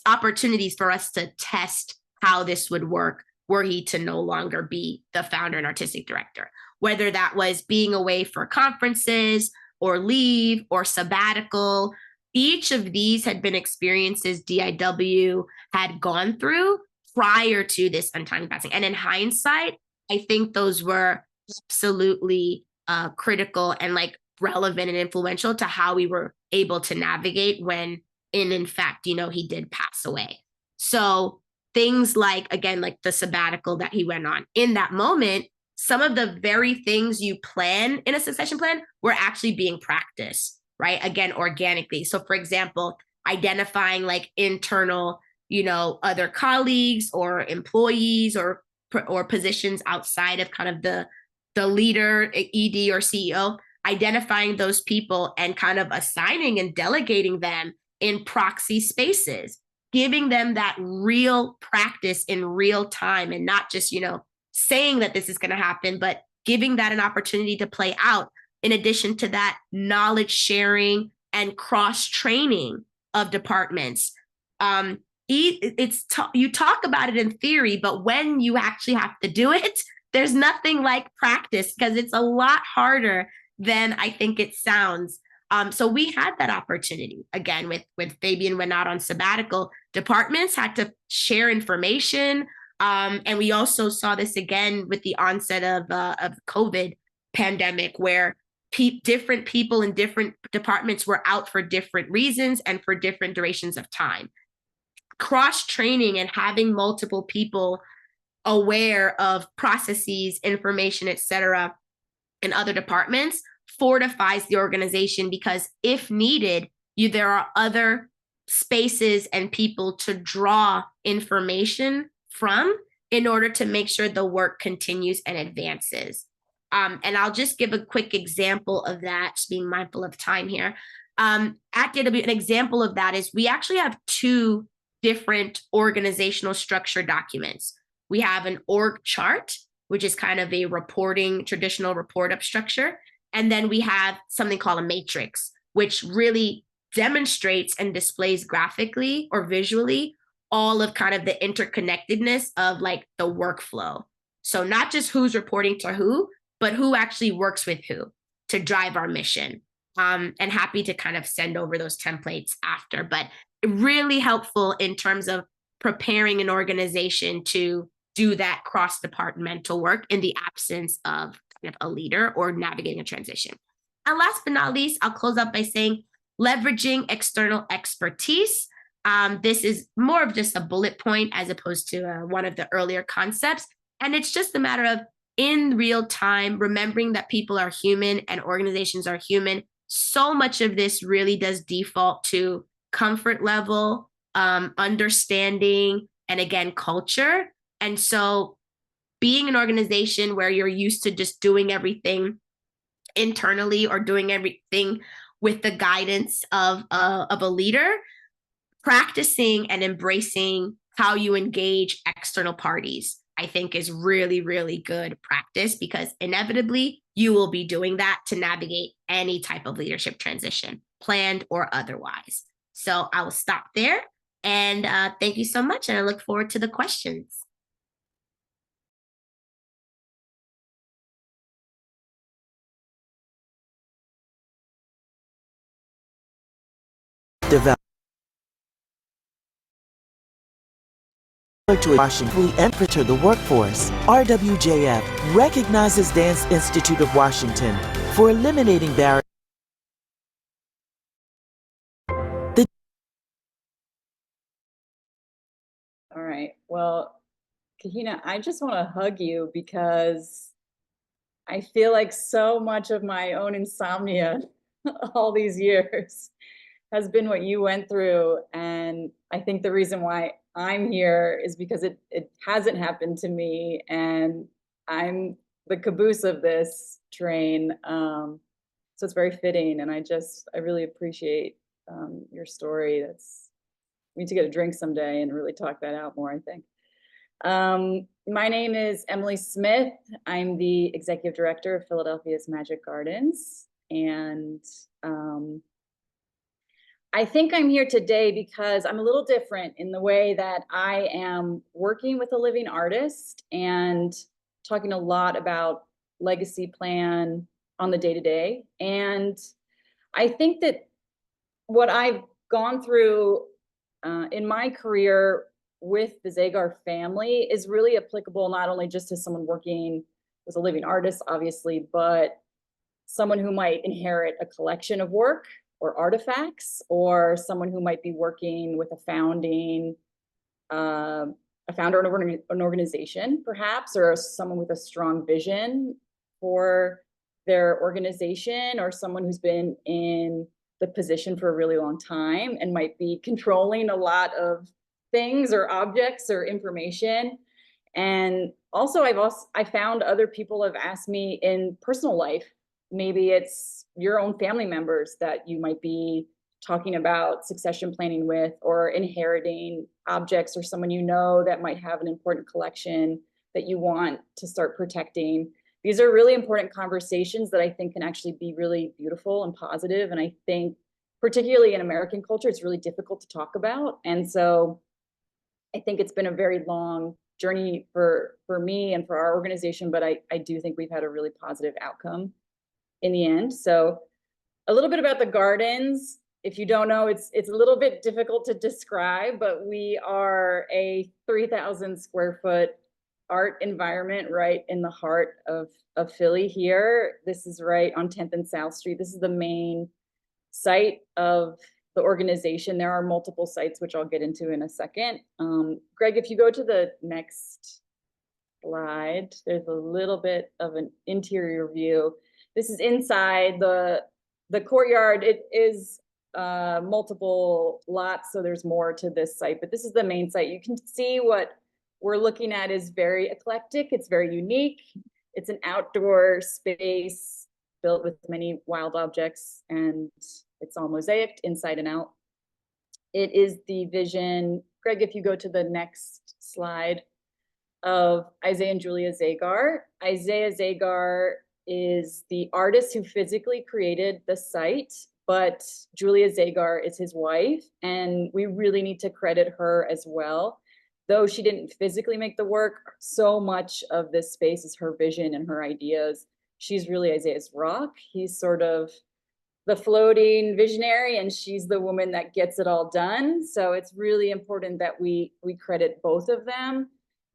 Speaker 3: opportunities for us to test how this would work were he to no longer be the founder and artistic director, whether that was being away for conferences or leave or sabbatical. Each of these had been experiences DIW had gone through prior to this untimely passing. And in hindsight, I think those were absolutely critical and like relevant and influential to how we were able to navigate when in fact, he did pass away. So things like, again, like the sabbatical that he went on in that moment, some of the very things you plan in a succession plan were actually being practiced, right? Again, organically. So for example, identifying like internal, other colleagues or employees or positions outside of kind of the leader, ED or CEO, identifying those people and kind of assigning and delegating them in proxy spaces, giving them that real practice in real time and not just, saying that this is going to happen, but giving that an opportunity to play out. In addition to that, knowledge sharing and cross training of departments. You talk about it in theory, but when you actually have to do it, there's nothing like practice because it's a lot harder than I think it sounds. So we had that opportunity again with Fabian went out on sabbatical. Departments had to share information, and we also saw this again with the onset of COVID pandemic, where different people in different departments were out for different reasons and for different durations of time. Cross training and having multiple people aware of processes, information, etc., in other departments fortifies the organization because if needed, there are other spaces and people to draw information from in order to make sure the work continues and advances. And I'll just give a quick example of that, just being mindful of time here. At DW, an example of that is we actually have two different organizational structure documents. We have an org chart, which is kind of a traditional report up structure. And then we have something called a matrix, which really demonstrates and displays graphically or visually all of kind of the interconnectedness of like the workflow. So not just who's reporting to who, but who actually works with who to drive our mission. And happy to kind of send over those templates after, but really helpful in terms of preparing an organization to do that cross-departmental work in the absence of kind of a leader or navigating a transition. And last but not least, I'll close up by saying leveraging external expertise. This is more of just a bullet point as opposed to one of the earlier concepts. And it's just a matter of in real time, remembering that people are human and organizations are human. So much of this really does default to comfort level, understanding, and again, culture. And so being an organization where you're used to just doing everything internally or doing everything with the guidance of a leader, practicing and embracing how you engage external parties, I think is really, really good practice because inevitably you will be doing that to navigate any type of leadership transition, planned or otherwise. So I will stop there and thank you so much. And I look forward to the questions.
Speaker 4: Develop to Washington and prepare the workforce. RWJF recognizes Dance Institute of Washington for eliminating barriers.
Speaker 5: All right. Well, Kahina, I just want to hug you because I feel like so much of my own insomnia all these years has been what you went through. And I think the reason why I'm here is because it hasn't happened to me and I'm the caboose of this train. So it's very fitting. And I really appreciate your story. We need to get a drink someday and really talk that out more, I think. My name is Emily Smith. I'm the executive director of Philadelphia's Magic Gardens. And I think I'm here today because I'm a little different in the way that I am working with a living artist and talking a lot about legacy plan on the day-to-day. And I think that what I've gone through in my career with the Zagar family is really applicable not only just to someone working as a living artist, obviously, but someone who might inherit a collection of work or artifacts, or someone who might be working with a founder of an organization, perhaps, or someone with a strong vision for their organization, or someone who's been in the position for a really long time and might be controlling a lot of things or objects or information. And also I found other people have asked me in personal life, maybe it's your own family members that you might be talking about succession planning with, or inheriting objects, or someone you know that might have an important collection that you want to start protecting. These are really important conversations that I think can actually be really beautiful and positive. And I think particularly in American culture, it's really difficult to talk about. And so I think it's been a very long journey for me and for our organization, but I do think we've had a really positive outcome in the end. So a little bit about the gardens. If you don't know, it's a little bit difficult to describe, but we are a 3,000 square foot art environment right in the heart of Philly here. This is right on 10th and South Street. This is the main site of the organization. There are multiple sites, which I'll get into in a second. Greg, if you go to the next slide, there's a little bit of an interior view. This is inside the courtyard. It is multiple lots, so there's more to this site, but this is the main site. You can see what we're looking at is very eclectic. It's very unique. It's an outdoor space built with many wild objects, and it's all mosaicked inside and out. It is the vision, Greg, if you go to the next slide, of Isaiah and Julia Zagar. Isaiah Zagar is the artist who physically created the site, but Julia Zagar is his wife, and we really need to credit her as well. Though she didn't physically make the work, so much of this space is her vision and her ideas. She's really Isaiah's rock. He's sort of the floating visionary, and she's the woman that gets it all done. So it's really important that we credit both of them.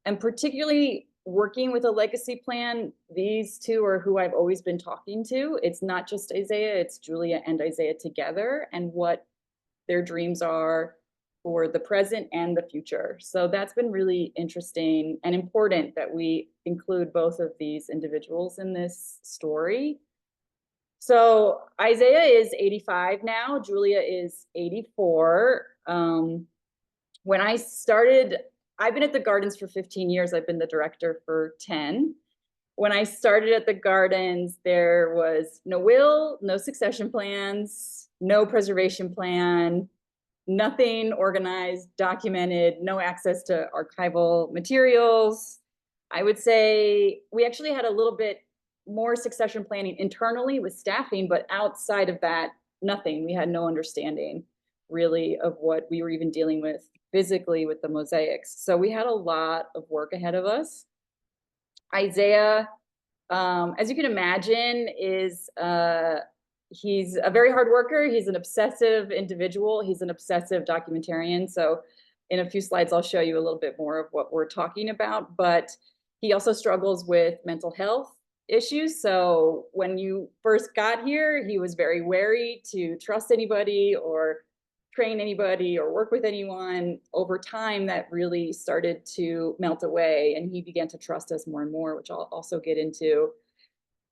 Speaker 5: And particularly working with a legacy plan, these two are who I've always been talking to. It's not just Isaiah, it's Julia and Isaiah together, and what their dreams are for the present and the future. So that's been really interesting and important that we include both of these individuals in this story. So Isaiah is 85 now, Julia is 84. When I started, I've been at the Gardens for 15 years. I've been the director for 10. When I started at the Gardens, there was no will, no succession plans, no preservation plan, nothing organized, documented, no access to archival materials. I would say we actually had a little bit more succession planning internally with staffing, but outside of that, nothing. We had no understanding really of what we were even dealing with physically with the mosaics. So we had a lot of work ahead of us. Isaiah, as you can imagine, is he's a very hard worker. He's an obsessive individual. He's an obsessive documentarian. So in a few slides, I'll show you a little bit more of what we're talking about, but he also struggles with mental health issues. So when you first got here, he was very wary to trust anybody or train anybody or work with anyone. Over time, that really started to melt away, and he began to trust us more and more, which I'll also get into.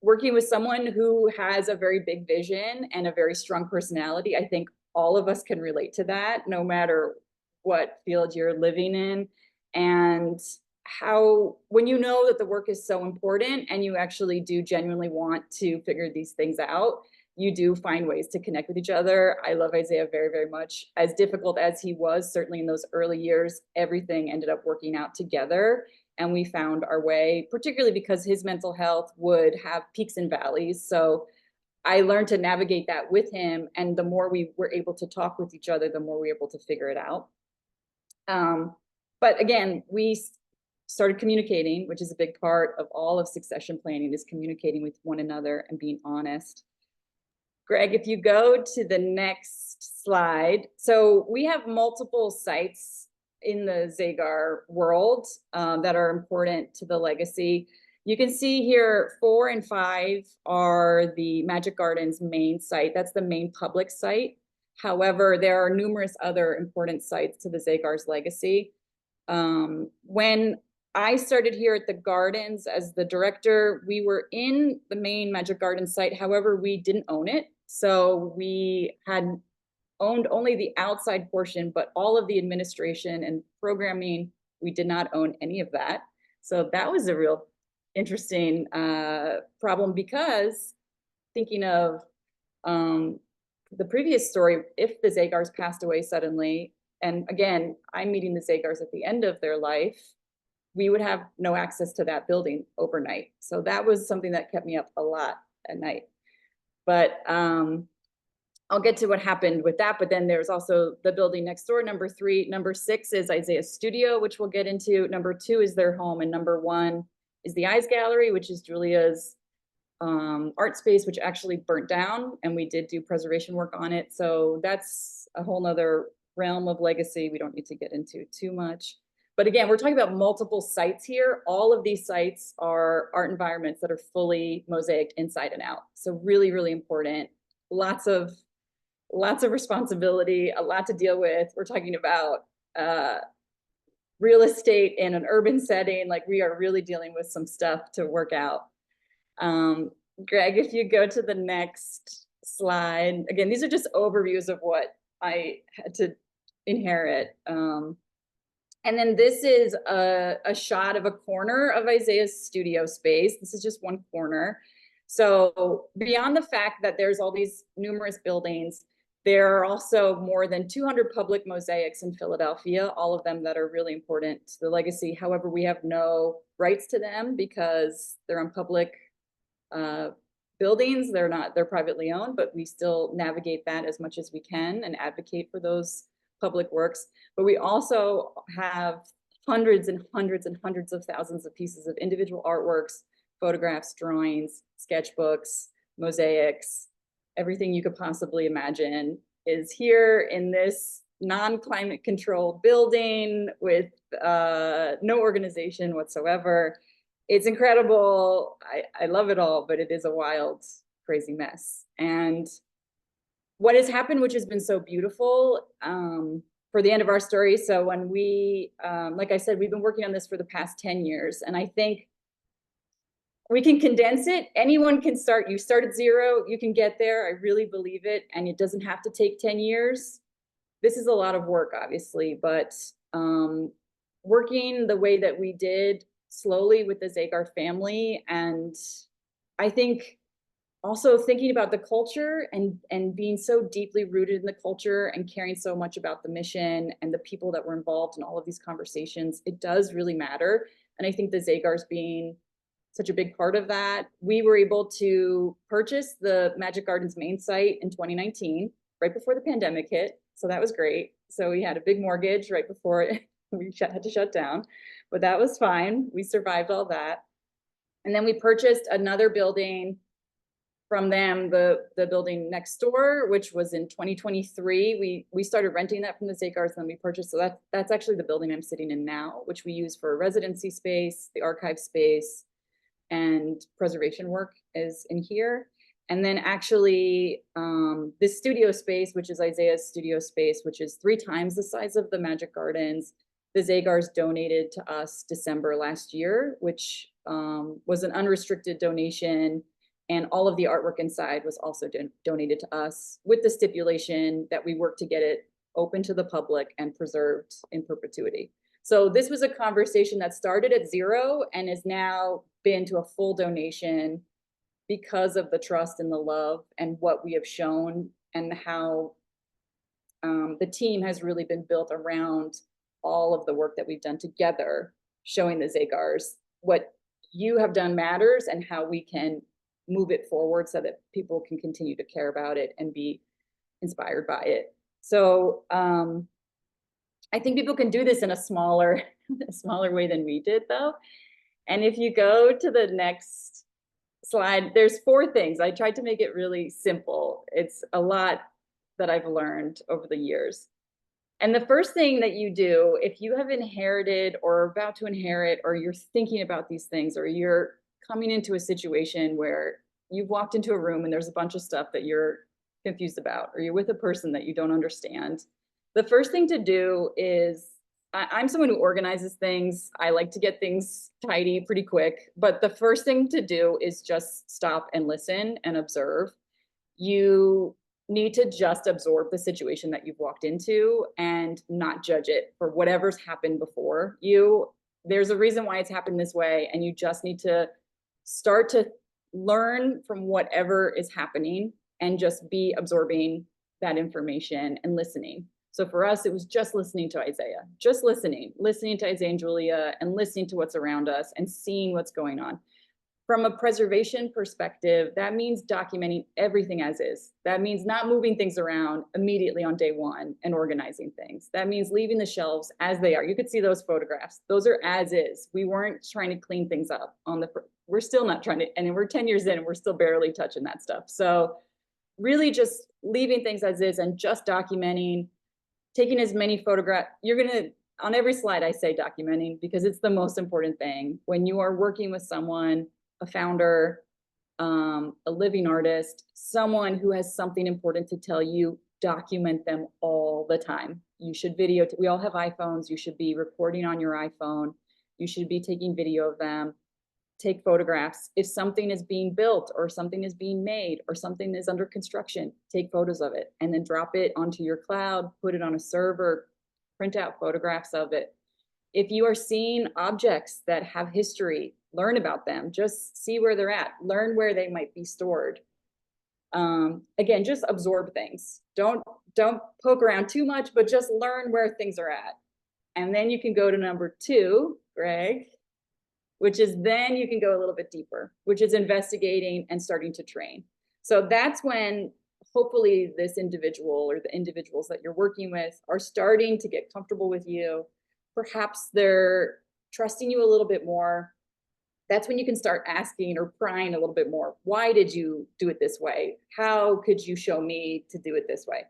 Speaker 5: Working with someone who has a very big vision and a very strong personality, I think all of us can relate to that, no matter what field you're living in. And how, when you know that the work is so important and you actually do genuinely want to figure these things out, you do find ways to connect with each other. I love Isaiah very, very much. As difficult as he was, certainly in those early years, everything ended up working out together. And we found our way, particularly because his mental health would have peaks and valleys. So I learned to navigate that with him. And the more we were able to talk with each other, the more we were able to figure it out. But again, we started communicating, which is a big part of all of succession planning, is communicating with one another and being honest. Greg, if you go to the next slide. So we have multiple sites in the Zagar world that are important to the legacy. You can see here 4 and 5 are the Magic Gardens main site. That's the main public site. However, there are numerous other important sites to the Zagar's legacy. When I started here at the Gardens as the director, we were in the main Magic Garden site. However, we didn't own it. So we had owned only the outside portion, but all of the administration and programming, we did not own any of that. So that was a real interesting problem, because thinking of the previous story, if the Zagars passed away suddenly, and again, I'm meeting the Zagars at the end of their life, we would have no access to that building overnight. So that was something that kept me up a lot at night. But I'll get to what happened with that. But then there's also the building next door, number 3. Number 6 is Isaiah's studio, which we'll get into. Number 2 is their home. And number 1 is the Eyes Gallery, which is Julia's art space, which actually burnt down. And we did do preservation work on it. So that's a whole nother realm of legacy we don't need to get into too much. But again, we're talking about multiple sites here. All of these sites are art environments that are fully mosaicked inside and out. So really, really important. Lots of responsibility, a lot to deal with. We're talking about real estate in an urban setting. Like, we are really dealing with some stuff to work out. Greg, if you go to the next slide. Again, these are just overviews of what I had to inherit. And then this is a shot of a corner of Isaiah's studio space. This is just one corner. So beyond the fact that there's all these numerous buildings, there are also more than 200 public mosaics in Philadelphia, all of them that are really important to the legacy. However, we have no rights to them because they're on public buildings. They're privately owned, but we still navigate that as much as we can and advocate for those public works. But we also have hundreds and hundreds and hundreds of thousands of pieces of individual artworks, photographs, drawings, sketchbooks, mosaics. Everything you could possibly imagine is here in this non-climate controlled building with no organization whatsoever. It's incredible. I love it all, but it is a wild, crazy mess. And what has happened, which has been so beautiful for the end of our story. So when we, like I said, we've been working on this for the past 10 years. And I think we can condense it. Anyone can start. You start at 0, you can get there. I really believe it. And it doesn't have to take 10 years. This is a lot of work, obviously, but working the way that we did slowly with the Zagar family. And I think also thinking about the culture and being so deeply rooted in the culture and caring so much about the mission and the people that were involved in all of these conversations, it does really matter. And I think the Zagars being such a big part of that. We were able to purchase the Magic Gardens main site in 2019, right before the pandemic hit. So that was great. So we had a big mortgage right before we had to shut down, but that was fine. We survived all that. And then we purchased another building from them, the building next door, which was in 2023. We started renting that from the Zagars, and then we purchased. So that's actually the building I'm sitting in now, which we use for residency space, the archive space, and preservation work is in here. And then actually this studio space, which is Isaiah's studio space, which is 3 times the size of the Magic Gardens, the Zagars donated to us December last year, which was an unrestricted donation. And all of the artwork inside was also donated to us with the stipulation that we work to get it open to the public and preserved in perpetuity. So this was a conversation that started at 0 and has now been to a full donation because of the trust and the love and what we have shown, and how the team has really been built around all of the work that we've done together, showing the Zagars what you have done matters and how we can move it forward so that people can continue to care about it and be inspired by it. So I think people can do this in a smaller way than we did, though. And if you go to the next slide, there's 4 things. I tried to make it really simple. It's a lot that I've learned over the years. And the first thing that you do, if you have inherited or are about to inherit, or you're thinking about these things, or you're coming into a situation where you've walked into a room and there's a bunch of stuff that you're confused about, or you're with a person that you don't understand, the first thing to do is, I'm someone who organizes things. I like to get things tidy pretty quick, but the first thing to do is just stop and listen and observe. You need to just absorb the situation that you've walked into and not judge it for whatever's happened before you. There's a reason why it's happened this way, and you just need to start to learn from whatever is happening and just be absorbing that information and listening. So for us, it was just listening to Isaiah, just listening to Isaiah and Julia, and listening to what's around us and seeing what's going on. From a preservation perspective, that means documenting everything as is. That means not moving things around immediately on day one and organizing things. That means leaving the shelves as they are. You could see those photographs. Those are as is. We weren't trying to clean things up we're still not trying to, and we're 10 years in and we're still barely touching that stuff. So really just leaving things as is and just documenting, taking as many photographs. On every slide I say documenting, because it's the most important thing. When you are working with someone, a founder, a living artist, someone who has something important to tell you, document them all the time. You should we all have iPhones. You should be recording on your iPhone. You should be taking video of them. Take photographs. If something is being built or something is being made or something is under construction, take photos of it and then drop it onto your cloud, put it on a server, print out photographs of it. If you are seeing objects that have history, learn about them. Just see where they're at. Learn where they might be stored. Again, just absorb things. Don't poke around too much, but just learn where things are at. And then you can go to number 2, Greg, which is then you can go a little bit deeper, which is investigating and starting to train. So that's when hopefully this individual or the individuals that you're working with are starting to get comfortable with you. Perhaps they're trusting you a little bit more. That's when you can start asking or prying a little bit more. Why did you do it this way? How could you show me to do it this way?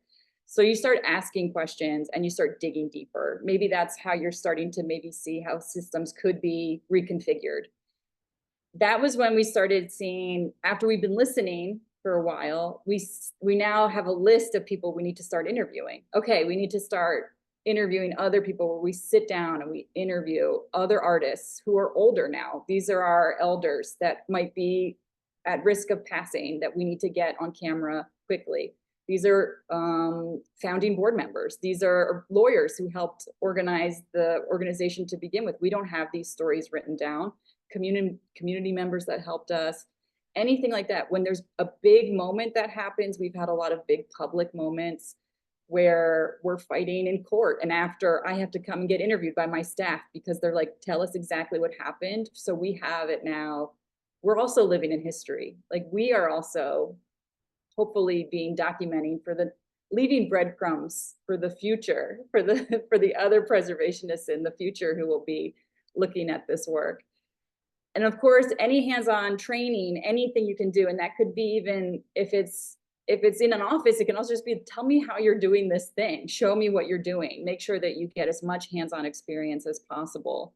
Speaker 5: So you start asking questions and you start digging deeper. Maybe that's how you're starting to maybe see how systems could be reconfigured. That was when we started seeing, after we've been listening for a while, we now have a list of people we need to start interviewing. Okay, we need to start interviewing other people where we sit down and we interview other artists who are older now. These are our elders that might be at risk of passing that we need to get on camera quickly. These are founding board members. These are lawyers who helped organize the organization to begin with. We don't have these stories written down. Community members that helped us, anything like that. When there's a big moment that happens, we've had a lot of big public moments where we're fighting in court. And after I have to come and get interviewed by my staff because they're like, tell us exactly what happened. So we have it now. We're also living in history. Like we are also hopefully documenting leaving breadcrumbs for the future, for the other preservationists in the future who will be looking at this work. And of course, any hands-on training, anything you can do, and that could be even if it's in an office, it can also just be, tell me how you're doing this thing. Show me what you're doing. Make sure that you get as much hands-on experience as possible.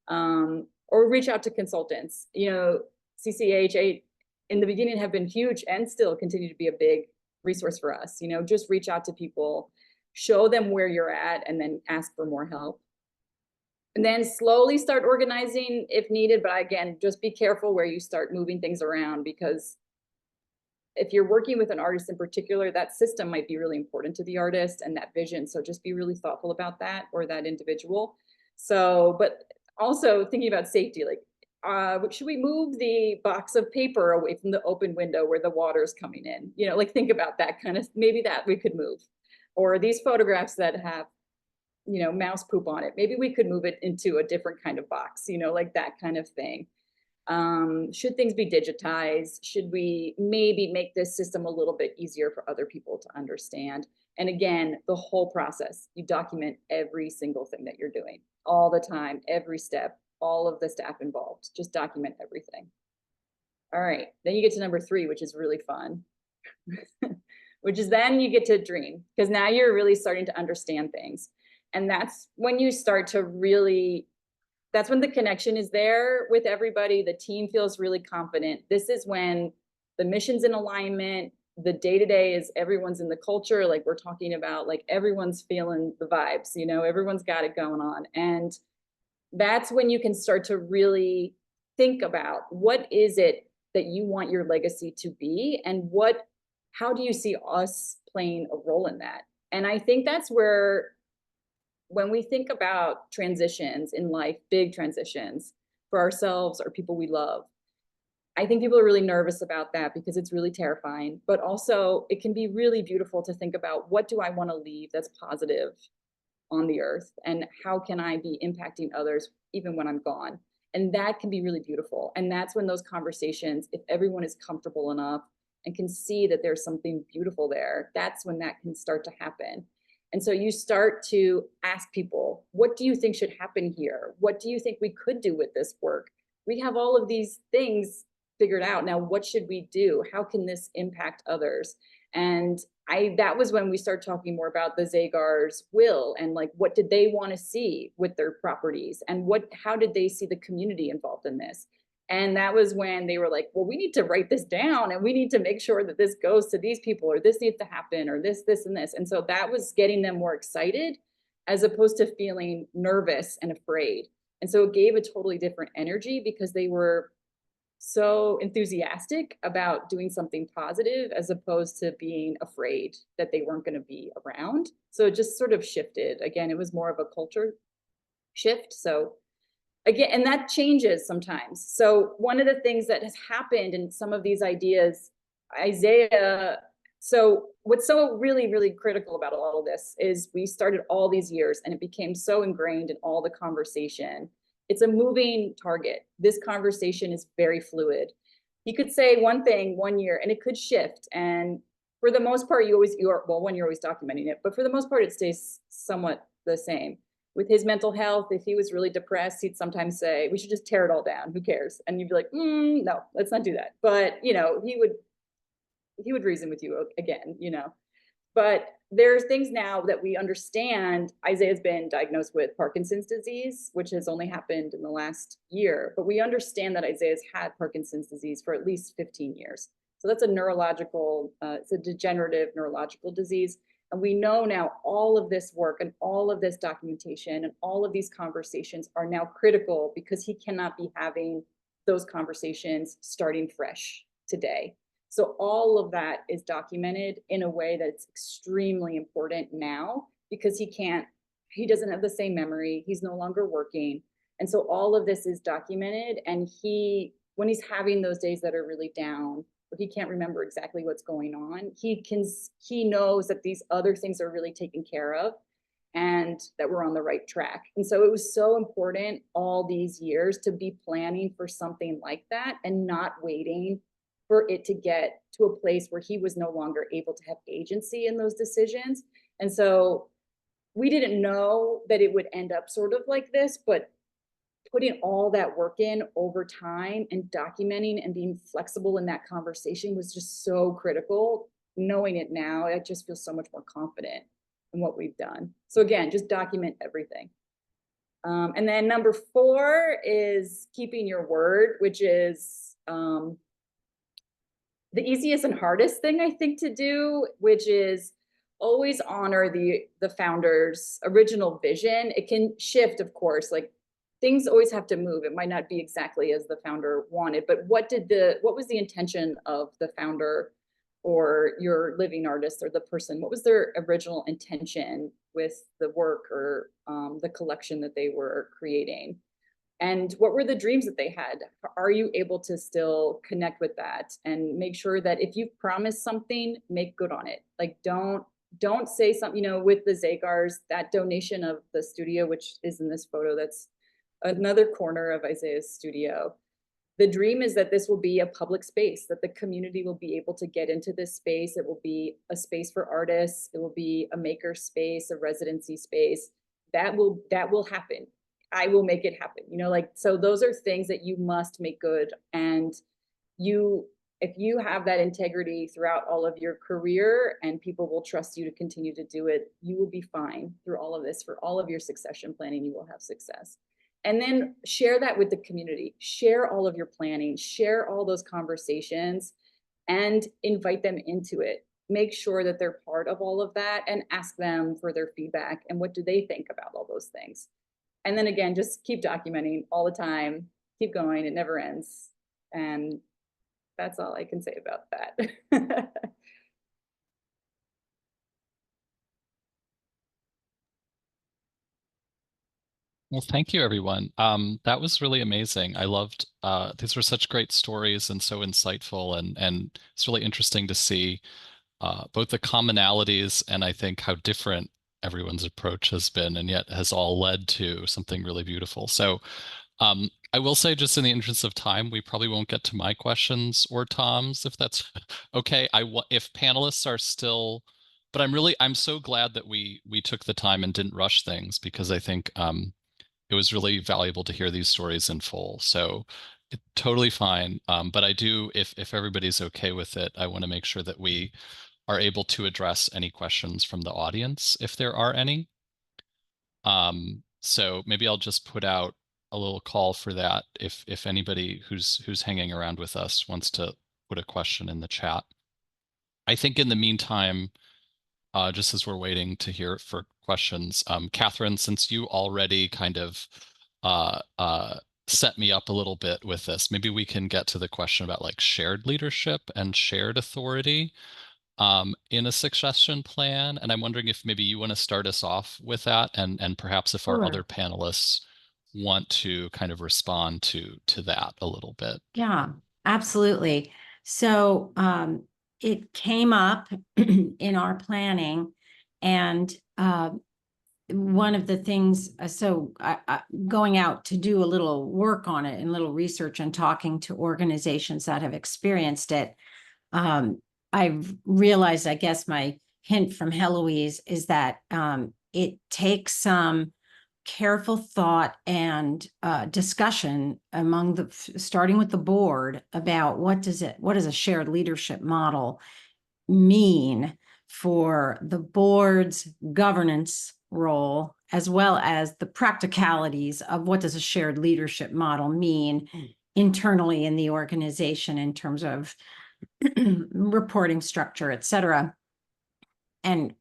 Speaker 5: Or reach out to consultants. CCH in the beginning have been huge and still continue to be a big resource for us. Just reach out to people, show them where you're at, and then ask for more help. And then slowly start organizing if needed. But again, just be careful where you start moving things around, because if you're working with an artist in particular, that system might be really important to the artist and that vision. So just be really thoughtful about that, or that individual. So, but also thinking about safety, like should we move the box of paper away from the open window where the water's coming in? You know, like think about that kind of, maybe that we could move. Or these photographs that have, you know, mouse poop on it, maybe we could move it into a different kind of box, you know, like that kind of thing. Should things be digitized? Should we maybe make this system a little bit easier for other people to understand? And again, the whole process, you document every single thing that you're doing all the time, every step, all of the staff involved, just document everything. All right, then you get to number 3, which is really fun, which is then you get to dream, because now you're really starting to understand things. And that's when you start to really, that's when the connection is there with everybody. The team feels really confident. This is when the mission's in alignment. The day-to-day is everyone's in the culture. Like we're talking about, like everyone's feeling the vibes, you know, everyone's got it going on. And that's when you can start to really think about what is it that you want your legacy to be, and how do you see us playing a role in that? And I think that's where, when we think about transitions in life, big transitions for ourselves or people we love, I think people are really nervous about that because it's really terrifying, but also it can be really beautiful to think about, what do I want to leave that's positive on the earth, and how can I be impacting others even when I'm gone? And that can be really beautiful. And that's when those conversations, if everyone is comfortable enough and can see that there's something beautiful there, that's when that can start to happen. And so you start to ask people, what do you think should happen here? What do you think we could do with this work? We have all of these things figured out. Now, what should we do? How can this impact others? And that was when we started talking more about the Zagar's will, and like, what did they want to see with their properties, and how did they see the community involved in this? And that was when they were like, well, we need to write this down, and we need to make sure that this goes to these people, or this needs to happen, or this, and this. And so that was getting them more excited, as opposed to feeling nervous and afraid. And so it gave a totally different energy, because they were so enthusiastic about doing something positive, as opposed to being afraid that they weren't going to be around. So it just sort of shifted. Again, it was more of a culture shift. So again, and that changes sometimes. So one of the things that has happened in some of these ideas, Isaiah, so what's so really, really critical about all of this is we started all these years, and it became so ingrained in all the conversation. It's a moving target. This conversation is very fluid. He could say one thing one year and it could shift. And for the most part, you're always documenting it, but for the most part, it stays somewhat the same. With his mental health, if he was really depressed, he'd sometimes say, we should just tear it all down. Who cares? And you'd be like, no, let's not do that. But, you know, he would reason with you again, you know. But there's things now that we understand. Isaiah's been diagnosed with Parkinson's disease, which has only happened in the last year. But we understand that Isaiah's had Parkinson's disease for at least 15 years. So that's a neurological, it's a degenerative neurological disease. And we know now all of this work and all of this documentation and all of these conversations are now critical, because he cannot be having those conversations starting fresh today. So all of that is documented in a way that's extremely important now, because he doesn't have the same memory. He's no longer working. And so all of this is documented. And when he's having those days that are really down, or he can't remember exactly what's going on, he knows that these other things are really taken care of, and that we're on the right track. And so it was so important all these years to be planning for something like that, and not waiting for it to get to a place where he was no longer able to have agency in those decisions. And so we didn't know that it would end up sort of like this, but putting all that work in over time and documenting and being flexible in that conversation was just so critical. Knowing it now, I just feel so much more confident in what we've done. So again, just document everything. And then number 4 is keeping your word, which is the easiest and hardest thing, I think, to do, which is always honor the founder's original vision. It can shift, of course, like things always have to move. It might not be exactly as the founder wanted, but what was the intention of the founder, or your living artist, or the person? What was their original intention with the work, or the collection that they were creating? And what were the dreams that they had? Are you able to still connect with that and make sure that if you've promised something, make good on it? Like, don't say something, you know, with the Zagars, that donation of the studio, which is in this photo, that's another corner of Isaiah's studio. The dream is that this will be a public space, that the community will be able to get into this space. It will be a space for artists. It will be a maker space, a residency space. That will happen. I will make it happen. You know, like, so those are things that you must make good. And if you have that integrity throughout all of your career and people will trust you to continue to do it, you will be fine through all of this. For all of your succession planning, you will have success. And then share that with the community, share all of your planning, share all those conversations and invite them into it. Make sure that they're part of all of that and ask them for their feedback and what do they think about all those things. And then again, just keep documenting all the time, keep going, it never ends. And that's all I can say about that.
Speaker 1: Well, thank you, everyone. That was really amazing. I loved these were such great stories and so insightful, and it's really interesting to see both the commonalities and I think how different everyone's approach has been, and yet has all led to something really beautiful. So I will say, just in the interest of time, we probably won't get to my questions or Tom's, if that's okay. If panelists are still, but I'm so glad that we took the time and didn't rush things, because I think it was really valuable to hear these stories in full. So totally fine. But I do, if everybody's okay with it, I want to make sure that we are able to address any questions from the audience, if there are any. So maybe I'll just put out a little call for that if anybody who's hanging around with us wants to put a question in the chat. I think in the meantime, just as we're waiting to hear for questions, Catherine, since you already kind of set me up a little bit with this, maybe we can get to the question about like shared leadership and shared authority in a succession plan. And I'm wondering if maybe you want to start us off with that, and perhaps if our other panelists want to kind of respond to that a little bit.
Speaker 2: Yeah, absolutely. So it came up in our planning, and one of the things, going out to do a little work on it and a little research and talking to organizations that have experienced it, I've realized, I guess my hint from Heloise is that it takes some careful thought and discussion among starting with the board about what does a shared leadership model mean for the board's governance role, as well as the practicalities of what does a shared leadership model mean internally in the organization in terms of reporting structure, et cetera. And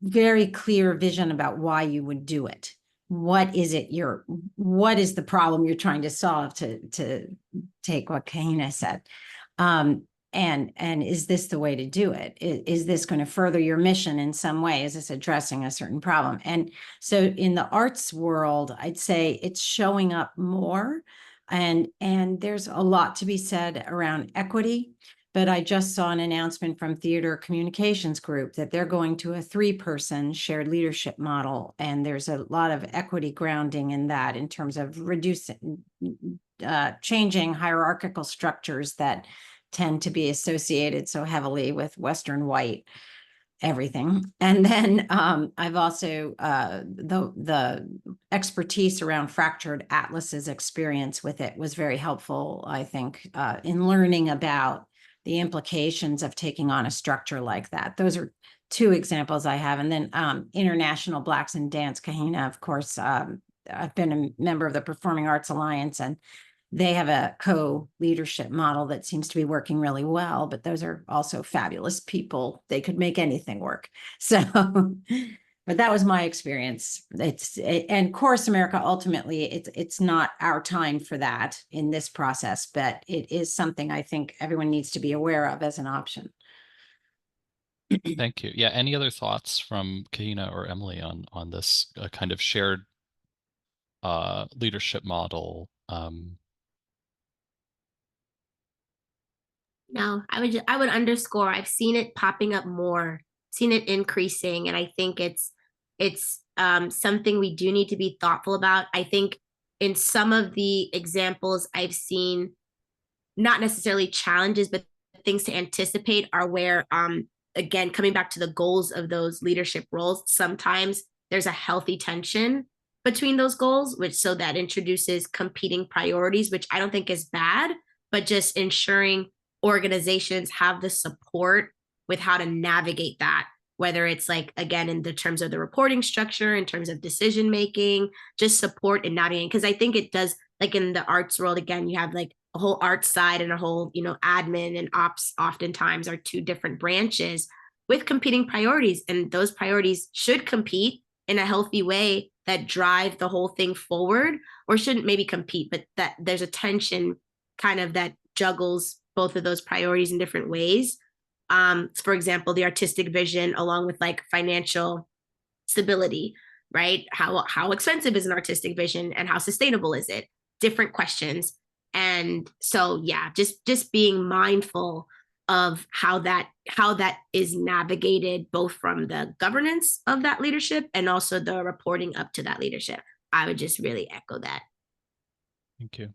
Speaker 2: very clear vision about why you would do it. What is the problem you're trying to solve, to take what Kahina said? And is this the way to do it? Is this going to further your mission in some way? Is this addressing a certain problem? And so in the arts world, I'd say it's showing up more, and there's a lot to be said around equity. But I just saw an announcement from Theater Communications Group that they're going to a 3-person shared leadership model. And there's a lot of equity grounding in that, in terms of changing hierarchical structures that tend to be associated so heavily with Western white everything. And then I've also, the expertise around Fractured Atlas's experience with it was very helpful, I think, in learning about the implications of taking on a structure like that. Those are 2 examples I have. And then International Blacks in Dance, Kahina, of course, I've been a member of the Performing Arts Alliance, and they have a co-leadership model that seems to be working really well, but those are also fabulous people. They could make anything work. So, but that was my experience. And Chorus America, ultimately, it's not our time for that in this process, but it is something I think everyone needs to be aware of as an option.
Speaker 1: Thank you. Yeah. Any other thoughts from Kahina or Emily on this kind of shared leadership model.
Speaker 3: No, I would underscore. I've seen it popping up more, seen it increasing, and I think it's something we do need to be thoughtful about. I think in some of the examples I've seen, not necessarily challenges, but things to anticipate are where again, coming back to the goals of those leadership roles, sometimes there's a healthy tension between those goals, which so that introduces competing priorities, which I don't think is bad, but just ensuring organizations have the support with how to navigate that, whether it's like, again, in the terms of the reporting structure, in terms of decision making, just support and navigating. Because I think it does, like in the arts world, again, you have like a whole art side and a whole, admin and ops oftentimes are two different branches with competing priorities. And those priorities should compete in a healthy way that drive the whole thing forward, or shouldn't maybe compete, but that there's a tension kind of that juggles both of those priorities in different ways. For example, the artistic vision along with like financial stability, right? How expensive is an artistic vision and how sustainable is it? Different questions. And so yeah, just being mindful of how that is navigated, both from the governance of that leadership and also the reporting up to that leadership. I would just really echo that.
Speaker 1: Thank you.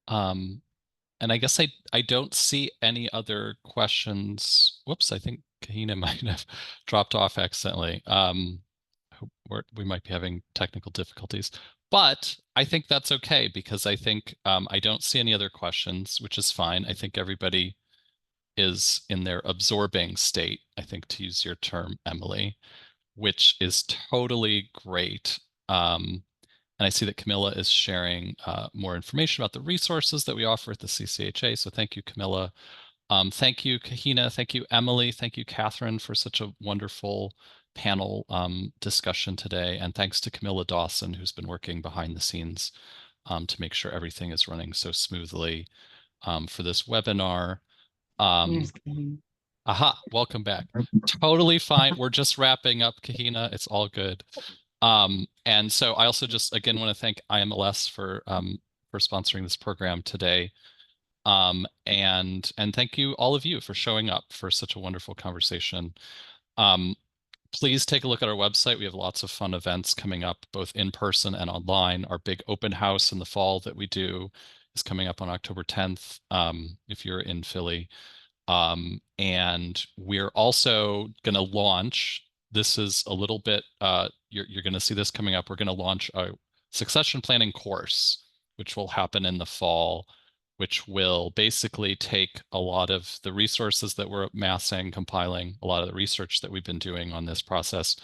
Speaker 1: And I guess I don't see any other questions. Whoops, I think Kahina might have dropped off accidentally. We might be having technical difficulties, but I think that's okay, because I think I don't see any other questions, which is fine. I think everybody is in their absorbing state, I think, to use your term, Emily, which is totally great. And I see that Camilla is sharing more information about the resources that we offer at the CCHA. So thank you, Camilla. Thank you, Kahina. Thank you, Emily. Thank you, Catherine, for such a wonderful panel discussion today. And thanks to Camilla Dawson, who's been working behind the scenes to make sure everything is running so smoothly for this webinar. Aha, welcome back. Totally fine. We're just wrapping up, Kahina. It's all good. And so I also just, again, want to thank IMLS for sponsoring this program today. And thank you, all of you, for showing up for such a wonderful conversation. Please take a look at our website. We have lots of fun events coming up, both in person and online. Our big open house in the fall that we do is coming up on October 10th, if you're in Philly. And we're also going to launch, this is a little bit, you're going to see this coming up. We're going to launch a succession planning course, which will happen in the fall, which will basically take a lot of the resources that we're amassing, compiling, a lot of the research that we've been doing on this process,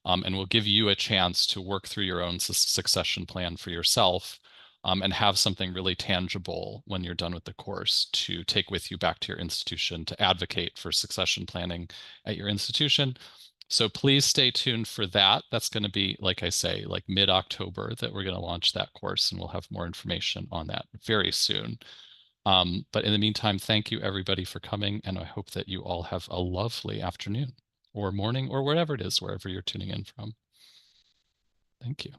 Speaker 1: and will give you a chance to work through your own succession plan for yourself, and have something really tangible when you're done with the course to take with you back to your institution to advocate for succession planning at your institution. So please stay tuned for that. That's going to be, like I say, like mid-October that we're going to launch that course, and we'll have more information on that very soon. But in the meantime, thank you everybody for coming, and I hope that you all have a lovely afternoon or morning or wherever it is, wherever you're tuning in from. Thank you.